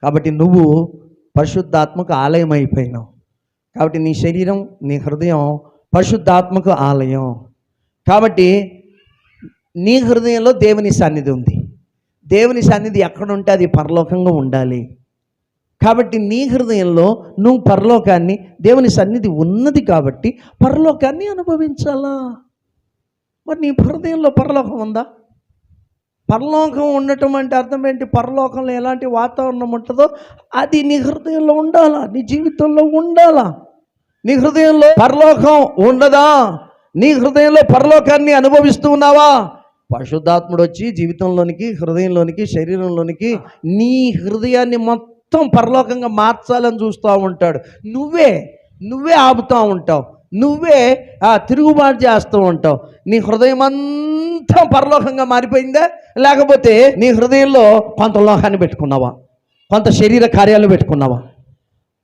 కాబట్టి నువ్వు పరిశుద్ధాత్మకు ఆలయం అయిపోయినావు. కాబట్టి నీ శరీరం, నీ హృదయం పరిశుద్ధాత్మకు ఆలయం. కాబట్టి నీ హృదయంలో దేవుని సన్నిధి ఉంది. దేవుని సన్నిధి ఎక్కడ ఉంటే అది పరలోకంగా ఉండాలి. కాబట్టి నీ హృదయంలో నువ్వు పరలోకాన్ని, దేవుని సన్నిధి ఉన్నది కాబట్టి పరలోకాన్ని అనుభవించాలా? మరి నీ హృదయంలో పరలోకం ఉందా? పరలోకం ఉండటం అంటే అర్థం ఏంటి? పరలోకంలో ఎలాంటి వాతావరణం ఉంటుందో అది నీ హృదయంలో ఉండాలా, నీ జీవితంలో ఉండాలా. నీ హృదయంలో పరలోకం ఉండదా? నీ హృదయంలో పరలోకాన్ని అనుభవిస్తూ ఉన్నావా? పరిశుద్ధాత్ముడు వచ్చి జీవితంలోనికి, హృదయంలోనికి, శరీరంలోనికి నీ హృదయాన్ని మొత్తం పరలోకంగా మార్చాలని చూస్తూ ఉంటాడు. నువ్వే ఆపుతూ ఉంటావు, నువ్వే తిరుగుబాటు చేస్తూ ఉంటావు. నీ హృదయం అంతా పరలోకంగా మారిపోయిందా? లేకపోతే నీ హృదయంలో కొంత లోకాన్ని పెట్టుకున్నావా, కొంత శరీర కార్యాలు పెట్టుకున్నావా,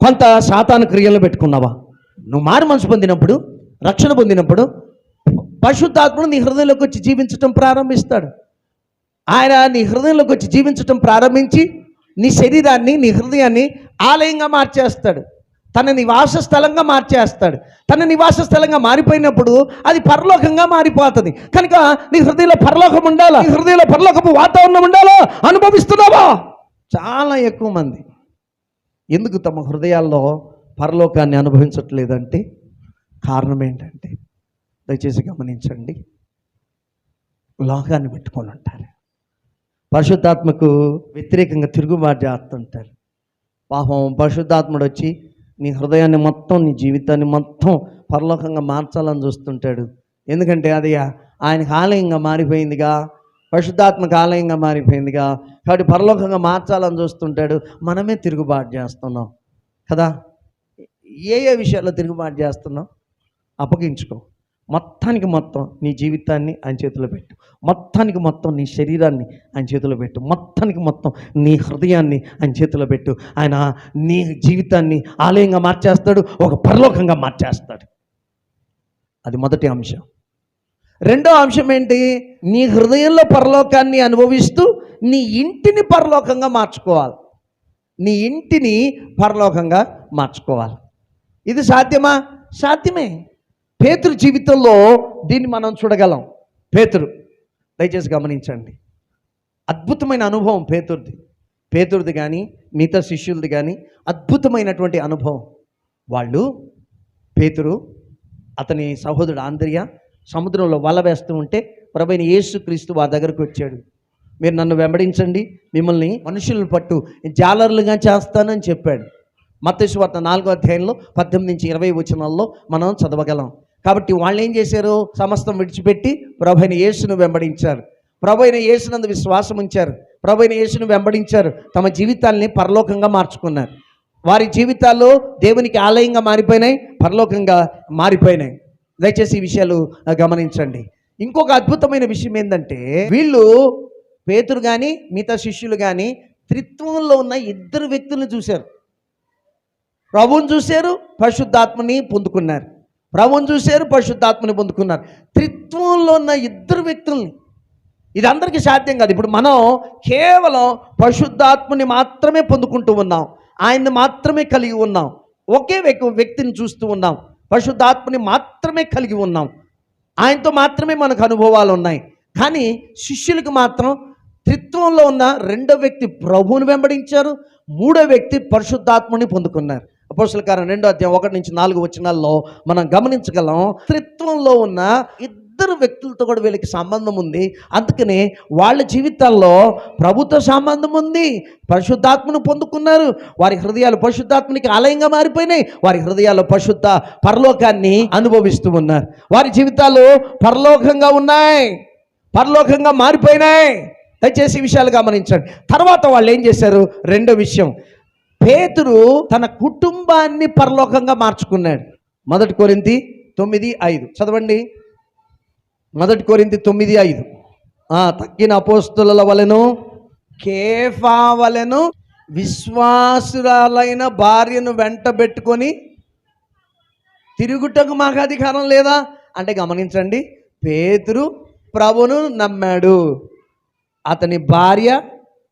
కొంత సాతాను క్రియలు పెట్టుకున్నావా? నువ్వు మారు మనసు పొందినప్పుడు, రక్షణ పొందినప్పుడు పరిశుద్ధాత్ముడు నీ హృదయంలోకి వచ్చి జీవించటం ప్రారంభిస్తాడు. ఆయన నీ హృదయంలోకి వచ్చి జీవించటం ప్రారంభించి నీ శరీరాన్ని, నీ హృదయాన్ని ఆలయంగా మార్చేస్తాడు, తన నివాస స్థలంగా మార్చేస్తాడు. తన నివాస స్థలంగా మారిపోయినప్పుడు అది పరలోకంగా మారిపోతుంది. కనుక నీ హృదయంలో పరలోకం ఉండాలా, నీ హృదయంలో పరలోకపు వాతావరణం ఉండాలా. అనుభవిస్తున్నావా? చాలా ఎక్కువ మంది ఎందుకు తమ హృదయాల్లో పరలోకాన్ని అనుభవించట్లేదంటే కారణం ఏంటంటే, దయచేసి గమనించండి, లోకాన్ని పెట్టుకొని ఉంటారు, పరిశుద్ధాత్మకు వ్యతిరేకంగా తిరుగుబాటు చేస్తుంటారు. పాపం పరిశుద్ధాత్ముడు వచ్చి నీ హృదయాన్ని మొత్తం, నీ జీవితాన్ని మొత్తం పరలోకంగా మార్చాలని చూస్తుంటాడు. ఎందుకంటే అది ఆయనకు ఆలయంగా మారిపోయిందిగా, పరిశుద్ధాత్మక ఆలయంగా మారిపోయిందిగా. కాబట్టి పరలోకంగా మార్చాలని చూస్తుంటాడు. మనమే తిరుగుబాటు చేస్తున్నాం కదా. ఏ విషయాల్లో తిరుగుబాటు చేస్తున్నాం? అప్పగించుకో. మొత్తానికి మొత్తం నీ జీవితాన్ని ఆయన చేతిలో పెట్టు, మొత్తానికి మొత్తం నీ శరీరాన్ని ఆయన చేతిలో పెట్టు, మొత్తానికి మొత్తం నీ హృదయాన్ని ఆయన చేతిలో పెట్టు. ఆయన నీ జీవితాన్ని ఆలయంగా మార్చేస్తాడు, ఒక పరలోకంగా మార్చేస్తాడు. అది మొదటి అంశం. రెండో అంశం ఏంటి? నీ హృదయంలో పరలోకాన్ని అనుభవిస్తూ నీ ఇంటిని పరలోకంగా మార్చుకోవాలి. నీ ఇంటిని పరలోకంగా మార్చుకోవాలి. ఇది సాధ్యమా? సాధ్యమే. పేతురు జీవితంలో దీన్ని మనం చూడగలం. పేతురు, దయచేసి గమనించండి, అద్భుతమైన అనుభవం పేతురుది కానీ మిగతా శిష్యులది కానీ అద్భుతమైనటువంటి అనుభవం. పేతురు, అతని సహోదరుడు ఆంద్రియా సముద్రంలో వల వేస్తూ ఉంటే ప్రభువైన యేసుక్రీస్తు వారి దగ్గరకు వచ్చాడు. మీరు నన్ను వెంబడించండి, మిమ్మల్ని మనుషులను పట్టు జాలర్లుగా చేస్తానని చెప్పాడు. మత్తయి సువార్త 4వ అధ్యాయంలో 18-20 వచనాల్లో మనం చదవగలం. కాబట్టి వాళ్ళు ఏం చేశారు? సమస్తం విడిచిపెట్టి ప్రభువైన యేసును వెంబడించారు, ప్రభువైన యేసునందు విశ్వాసం ఉంచారు, ప్రభువైన యేసును వెంబడించారు. తమ జీవితాల్ని పరలోకంగా మార్చుకున్నారు. వారి జీవితాల్లో దేవునికి ఆలయంగా మారిపోయినాయి, పరలోకంగా మారిపోయినాయి. దయచేసి ఈ విషయాలు గమనించండి. ఇంకొక అద్భుతమైన విషయం ఏంటంటే, వీళ్ళు పేతురు కానీ మిగతా శిష్యులు కానీ త్రిత్వంలో ఉన్న ఇద్దరు వ్యక్తులను చూశారు. ప్రభువుని చూశారు, పరిశుద్ధాత్మని పొందుకున్నారు. ప్రభువుని చూశారు, పరిశుద్ధాత్మని పొందుకున్నారు. త్రిత్వంలో ఉన్న ఇద్దరు వ్యక్తుల్ని. ఇది అందరికీ సాధ్యం కాదు. ఇప్పుడు మనం కేవలం పరిశుద్ధాత్మని మాత్రమే పొందుకుంటూ ఉన్నాం, ఆయన్ని మాత్రమే కలిగి ఉన్నాం, ఒకే వ్యక్తిని చూస్తూ ఉన్నాం, పరిశుద్ధాత్మని మాత్రమే కలిగి ఉన్నాం, ఆయనతో మాత్రమే మనకు అనుభవాలు ఉన్నాయి. కానీ శిష్యులకు మాత్రం త్రిత్వంలో ఉన్న రెండో వ్యక్తి ప్రభువుని వెంబడించారు, మూడో వ్యక్తి పరిశుద్ధాత్మని పొందుకున్నారు. అపోస్తలుల కార్యం 2వ అధ్యాయం 1-4 వచనాల్లో మనం గమనించగలం. త్రిత్వంలో ఉన్న ఇద్దరు వ్యక్తులతో కూడా వీళ్ళకి సంబంధం ఉంది. అందుకనే వాళ్ళ జీవితాల్లో ప్రభుత్వ సంబంధం ఉంది, పరిశుద్ధాత్మను పొందుకున్నారు. వారి హృదయాలు పరిశుద్ధాత్మనికి ఆలయంగా మారిపోయినాయి. వారి హృదయాల్లో పరిశుద్ధ పరలోకాన్ని అనుభవిస్తూ ఉన్నారు. వారి జీవితాలు పరలోకంగా ఉన్నాయి, పరలోకంగా మారిపోయినాయి. దయచేసి ఈ విషయాలు గమనించండి. తర్వాత వాళ్ళు ఏం చేశారు? రెండో విషయం, పేతురు తన కుటుంబాన్ని పరలోకంగా మార్చుకున్నాడు. 1 కొరింథీ 9:5 చదవండి. 1 కొరింథీ 9:5. తక్కిన అపోస్తలుల వలెను కేఫా వలెను విశ్వాసురాలైన భార్యను వెంట పెట్టుకొని తిరుగుటకు మాకు అధికారం లేదా అంటే, గమనించండి, పేతురు ప్రభువును నమ్మాడు. అతని భార్య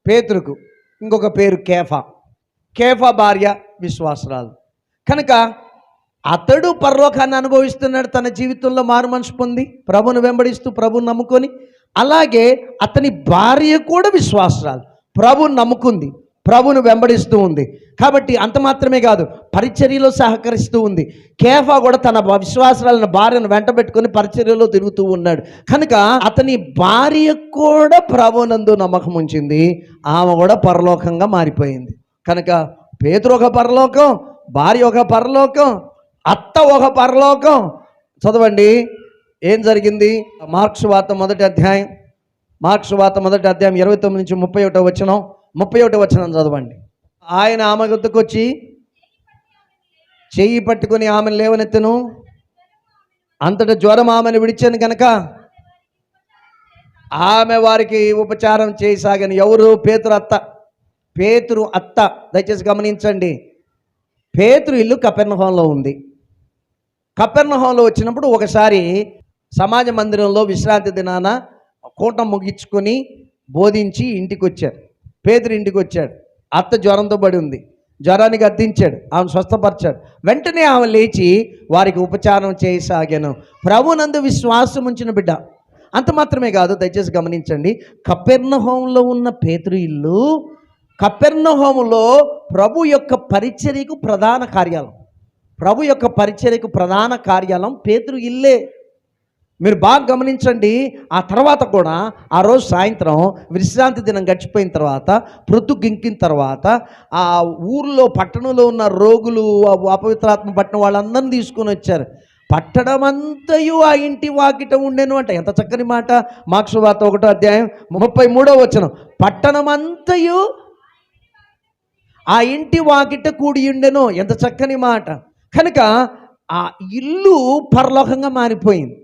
పేతురుకు ఇంకొక పేరు కేఫా భార్య విశ్వాసురాలు. కనుక అతడు పరలోకాన్ని అనుభవిస్తున్నాడు, తన జీవితంలో మారు మనసు పొంది ప్రభువును వెంబడిస్తూ ప్రభువును నమ్ముకొని. అలాగే అతని భార్య కూడా విశ్వాసురాలు, ప్రభువును నమ్ముకుంది, ప్రభువును వెంబడిస్తూ ఉంది. కాబట్టి అంత మాత్రమే కాదు, పరిచర్యలో సహకరిస్తూ ఉంది. కేఫా కూడా తన విశ్వాసాలను భార్యను వెంట పెట్టుకుని పరిచర్యలో తిరుగుతూ ఉన్నాడు. కనుక అతని భార్య కూడా ప్రభువునందు నమ్మకం ఉంచింది. ఆమె కూడా పరలోకంగా మారిపోయింది. కనుక పేతురు ఒక పరలోకం, భార్య ఒక పరలోకం, అత్త ఒక పరలోకం. చదవండి ఏం జరిగింది. మార్క్స్ వార్త మొదటి అధ్యాయం 29 నుంచి 31 వచనం. 31 వచనం చదవండి. ఆయన ఆమె వద్దకు వచ్చి చెయ్యి పట్టుకుని ఆమెను లేవనెత్తెను. అంతటా జ్వరం ఆమెను విడిచాను కనుక ఆమె వారికి ఉపచారం చేయసాగాను. ఎవరు? పేతురు అత్త. దయచేసి గమనించండి, పేతురు ఇల్లు కపెర్నహూములో ఉంది. కపెర్నహూములో వచ్చినప్పుడు ఒకసారి సమాజ మందిరంలో విశ్రాంతి దినాన కూటం ముగించుకొని బోధించి ఇంటికి వచ్చారు. పేతురు ఇంటికి వచ్చాడు. అత్త జ్వరంతో పడి ఉంది. జ్వరానికి అద్దించాడు, ఆమెను స్వస్థపరిచాడు. వెంటనే ఆమె లేచి వారికి ఉపచారం చేయసాగాను. ప్రభునందు విశ్వాసం ఉంచిన బిడ్డ. అంత మాత్రమే కాదు, దయచేసి గమనించండి, కపెర్నహూములో ఉన్న పేతురు ఇల్లు కపెర్నహూములో ప్రభు యొక్క పరిచర్యకు ప్రధాన కార్యాలయం పేతురు ఇల్లే. మీరు బాగా గమనించండి. ఆ తర్వాత కూడా ఆ రోజు సాయంత్రం విశ్రాంతి దినం గడిచిపోయిన తర్వాత, ప్రొద్దుగింకిన తర్వాత ఆ ఊర్లో పట్టణంలో ఉన్న రోగులు, అపవిత్రాత్మ పట్టిన వాళ్ళందరినీ తీసుకొని వచ్చారు. పట్టణమంతయు ఆ ఇంటి వాకిట ఉండెను అంట. ఎంత చక్కని మాట. మార్క్స్ వార్త 1వ అధ్యాయం 33వ వచనం. పట్టణమంతయు ఆ ఇంటి వాకిట కూడి ఉండెను. ఎంత చక్కని మాట. కనుక ఆ ఇల్లు పరలోకంగా మారిపోయింది.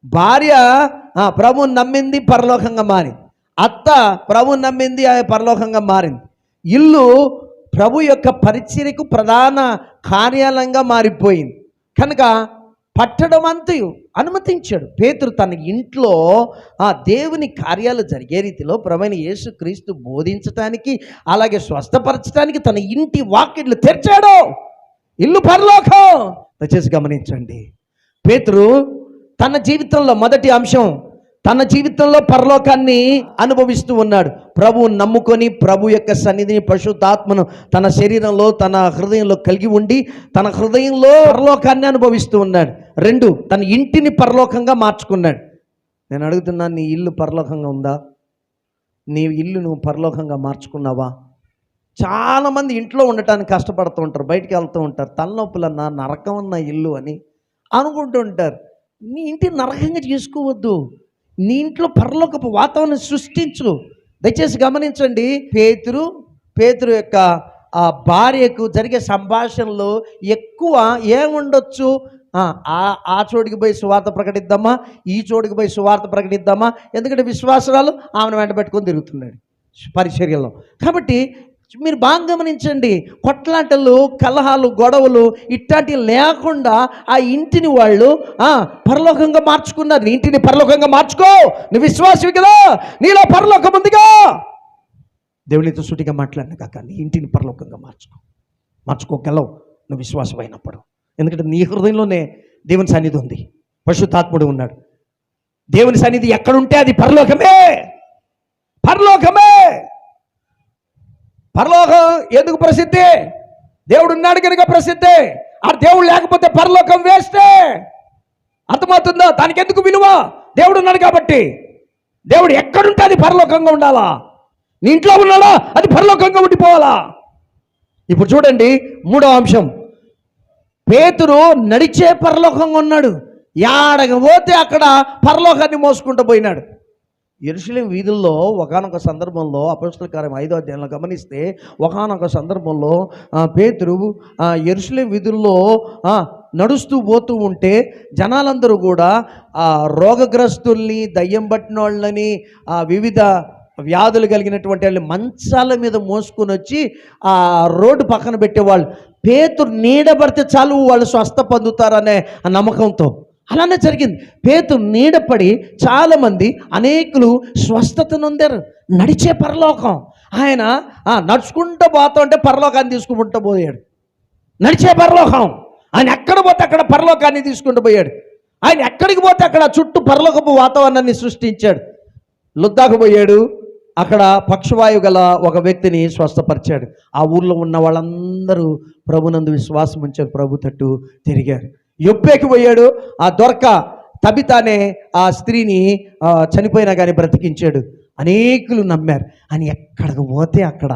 భార్య ప్రభువుని నమ్మింది, పరలోకంగా మారింది. అత్త ప్రభువుని నమ్మింది, పరలోకంగా మారింది. ఇల్లు ప్రభు యొక్క పరిచర్యకు ప్రధాన కార్యాలయంగా మారిపోయింది. కనుక పట్టణమంతయు అనుమతించాడు. పేతురు తన ఇంట్లో దేవుని కార్యాలు జరిగే రీతిలో ప్రభువైన యేసుక్రీస్తు బోధించటానికి, అలాగే స్వస్థపరచడానికి తన ఇంటి వాకిట్లు తెరిచాడు. ఇల్లు పరలోకం. దయచేసి గమనించండి, పేతురు తన జీవితంలో మొదటి అంశం, తన జీవితంలో పరలోకాన్ని అనుభవిస్తూ ఉన్నాడు. ప్రభువును నమ్ముకొని ప్రభు యొక్క సన్నిధిని, పరిశుద్ధాత్మను తన శరీరంలో, తన హృదయంలో కలిగి ఉండి తన హృదయంలో పరలోకాన్ని అనుభవిస్తూ ఉన్నాడు. 2, తన ఇంటిని పరలోకంగా మార్చుకున్నాడు. నేను అడుగుతున్నాను, నీ ఇల్లు పరలోకంగా ఉందా? నీ ఇల్లు నువ్వు పరలోకంగా మార్చుకున్నావా? చాలామంది ఇంట్లో ఉండటానికి కష్టపడుతూ ఉంటారు, బయటికి వెళ్తూ ఉంటారు. తలనొప్పులన్నా, నరకం అన్న ఇల్లు అని అనుకుంటూ ఉంటారు. నీ ఇంటిని నరకంగా చేసుకోవద్దు. నీ ఇంట్లో పరలోకపు వాతావరణం సృష్టించు. దయచేసి గమనించండి, పేతురు యొక్క భార్యకు జరిగే సంభాషణలో ఎక్కువ ఏముండొచ్చు? ఆ చోటికి పోయి సువార్త ప్రకటిద్దామా, ఈ చోటికి పోయి సువార్త ప్రకటిద్దామా? ఎందుకంటే విశ్వాసరాలు ఆమెను వెంట పెట్టుకొని తిరుగుతున్నాడు పరిచర్యలో. కాబట్టి మీరు బాగా గమనించండి, కొట్లాటలు, కలహాలు, గొడవలు ఇట్లాంటివి లేకుండా ఆ ఇంటిని వాళ్ళు పరలోకంగా మార్చుకున్నారు. నీ ఇంటిని పరలోకంగా మార్చుకో. నువ్వు విశ్వాసవి కదా, నీలో పరలోకం ఉందిగా. దేవునితో సూటిగా మాట్లాడిన కాక నీ ఇంటిని పరలోకంగా మార్చుకోగలవు నువ్వు విశ్వాసం అయినప్పుడు. ఎందుకంటే నీ హృదయంలోనే దేవుని సన్నిధి ఉంది, పరిశుద్ధాత్ముడు ఉన్నాడు. దేవుని సన్నిధి ఎక్కడుంటే అది పరలోకమే. పరలోకం ఎందుకు ప్రసిద్ధి? దేవుడు ఉన్నాడు కనుక ప్రసిద్ధి. ఆ దేవుడు లేకపోతే పరలోకం వేస్టే. అర్థమవుతుందా? దానికి ఎందుకు విలువ? దేవుడు ఉన్నాడు కాబట్టి. దేవుడు ఎక్కడుంటే అది పరలోకంగా ఉండాలా. నీ ఇంట్లో ఉన్నాడా, అది పరలోకంగా ఉండిపోవాలా. ఇప్పుడు చూడండి, 3వ అంశం, పేతురు నడిచే పరలోకంగా ఉన్నాడు. యాడకు పోతే అక్కడ పరలోకాన్ని మోసుకుంటూ పోయినాడు. యెరూషలేము వీధుల్లో ఒకానొక సందర్భంలో, అపొస్తలుల కార్యం 5వ అధ్యాయంలో గమనిస్తే, ఒకానొక సందర్భంలో పేతురు యెరూషలేము వీధుల్లో నడుస్తూ పోతూ ఉంటే జనాలందరూ కూడా రోగగ్రస్తుల్ని, దయ్యం పట్టిన వాళ్ళని, వివిధ వ్యాధులు కలిగినటువంటి వాళ్ళు మంచాల మీద మోసుకొని వచ్చి ఆ రోడ్డు పక్కన పెట్టేవాళ్ళు. పేతురు నీడబడితే చాలు వాళ్ళు స్వస్థ పొందుతారనే నమ్మకంతో అలానే జరిగింది. పేతురు నీడపడి చాలామంది, అనేకులు స్వస్థత నొందారు. నడిచే పరలోకం. ఆయన నడుచుకుంటూ పోతా ఉంటే పరలోకాన్ని తీసుకుంటూ పోయాడు. నడిచే పరలోకం. ఆయన ఎక్కడ పోతే అక్కడ పరలోకాన్ని తీసుకుంటూ పోయాడు. ఆయన ఎక్కడికి పోతే అక్కడ చుట్టూ పరలోకపు వాతావరణాన్ని సృష్టించాడు. లుద్దాకు పోయాడు, అక్కడ పక్షవాయు గల ఒక వ్యక్తిని స్వస్థపరిచాడు. ఆ ఊర్లో ఉన్న వాళ్ళందరూ ప్రభునందు విశ్వాసం ఉంచారు, ప్రభు తట్టు తిరిగారు. యొప్పేకి పోయాడు. ఆ దొరక తబిత అనే ఆ స్త్రీని చనిపోయినా కానీ బ్రతికించాడు. అనేకులు నమ్మారు. అని ఎక్కడికి పోతే అక్కడ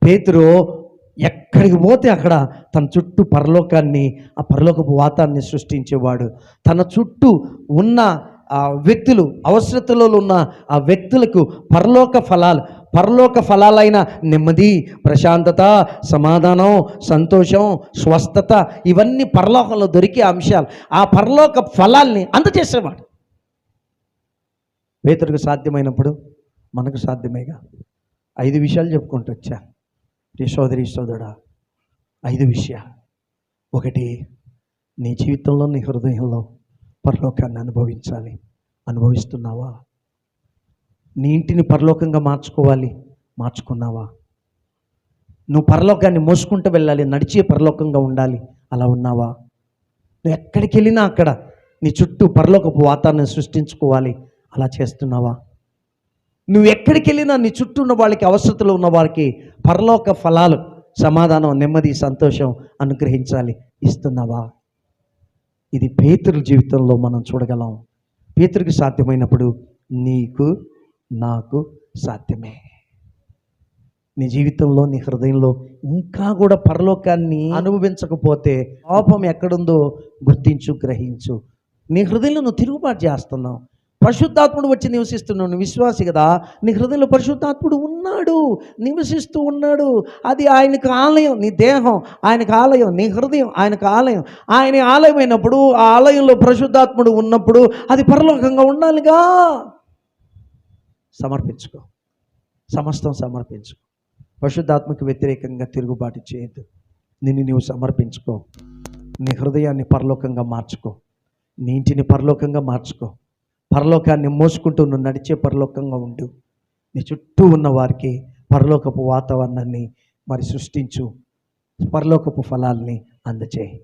పేతురు ఎక్కడికి పోతే అక్కడ తన చుట్టూ పరలోకాన్ని, ఆ పరలోకపు వాతాన్ని సృష్టించేవాడు. తన చుట్టూ ఉన్న ఆ వ్యక్తులు, అవసరతలో ఉన్న ఆ వ్యక్తులకు పరలోక ఫలాలైన నెమ్మది, ప్రశాంతత, సమాధానం, సంతోషం, స్వస్థత, ఇవన్నీ పరలోకంలో దొరికే అంశాలు. ఆ పరలోక ఫలాల్ని అందజేసేవాడు. పేతురుకు సాధ్యమైనప్పుడు మనకు సాధ్యమేగా. 5 విషయాలు చెప్పుకుంటూ వచ్చా. సోదరి సోదరుడా, 5 విషయాలు. 1, నీ జీవితంలో, నీ హృదయంలో పరలోకాన్ని అనుభవించాలి. అనుభవిస్తున్నావా? నీ ఇంటిని పరలోకంగా మార్చుకున్నావా? నువ్వు పరలోకాన్ని మోసుకుంటూ వెళ్ళాలి, నడిచే పరలోకంగా ఉండాలి. అలా ఉన్నావా? నువ్వు ఎక్కడికి వెళ్ళినా అక్కడ నీ చుట్టూ పరలోకపు వాతావరణం సృష్టించుకోవాలి. అలా చేస్తున్నావా? నువ్వు ఎక్కడికి వెళ్ళినా నీ చుట్టూ ఉన్న వాళ్ళకి, అవసరతలో ఉన్న వారికి పరలోక ఫలాలు, సమాధానం, నెమ్మది, సంతోషం అనుగ్రహించాలి. ఇస్తున్నావా? ఇది పేతురు జీవితంలో మనం చూడగలం. పేతురుకి సాధ్యమైనప్పుడు నీకు, నాకు సాధ్యమే. నీ జీవితంలో, నీ హృదయంలో ఇంకా కూడా పరలోకాన్ని అనుభవించకపోతే పాపం ఎక్కడుందో గుర్తించు, గ్రహించు. నీ హృదయంలో నువ్వు తిరుగుబాటు చేస్తున్నావు. పరిశుద్ధాత్ముడు వచ్చి నివసిస్తున్నావు. నువ్వు విశ్వాసి కదా. నీ హృదయంలో పరిశుద్ధాత్ముడు ఉన్నాడు, నివసిస్తూ ఉన్నాడు. అది ఆయనకు ఆలయం. నీ దేహం ఆయనకు ఆలయం, నీ హృదయం ఆయనకు ఆలయం. ఆయన ఆలయం అయినప్పుడు, ఆ ఆలయంలో పరిశుద్ధాత్ముడు ఉన్నప్పుడు అది పరలోకంగా ఉండాలిగా. సమర్పించుకో, సమస్తం సమర్పించుకో. పరిశుద్ధాత్మకు వ్యతిరేకంగా తిరుగుబాటు చేయొద్దు. నిన్ను నీవు సమర్పించుకో. నీ హృదయాన్ని పరలోకంగా మార్చుకో. నీ ఇంటిని పరలోకంగా మార్చుకో. పరలోకాన్ని మోసుకుంటూ నువ్వు నడిచే పరలోకంగా ఉండు. నీ చుట్టూ ఉన్న వారికి పరలోకపు వాతావరణాన్ని మరి సృష్టించు. పరలోకపు ఫలాల్ని అందచేయి.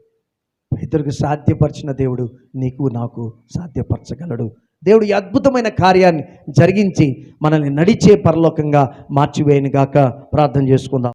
ఇద్దరికి సాధ్యపరిచిన దేవుడు నీకు, నాకు సాధ్యపరచగలడు. దేవుడు ఈ అద్భుతమైన కార్యాన్ని జరిగించి మనల్ని నడిచే పరలోకంగా మార్చివేయను గాక. ప్రార్థన చేసుకుందాం.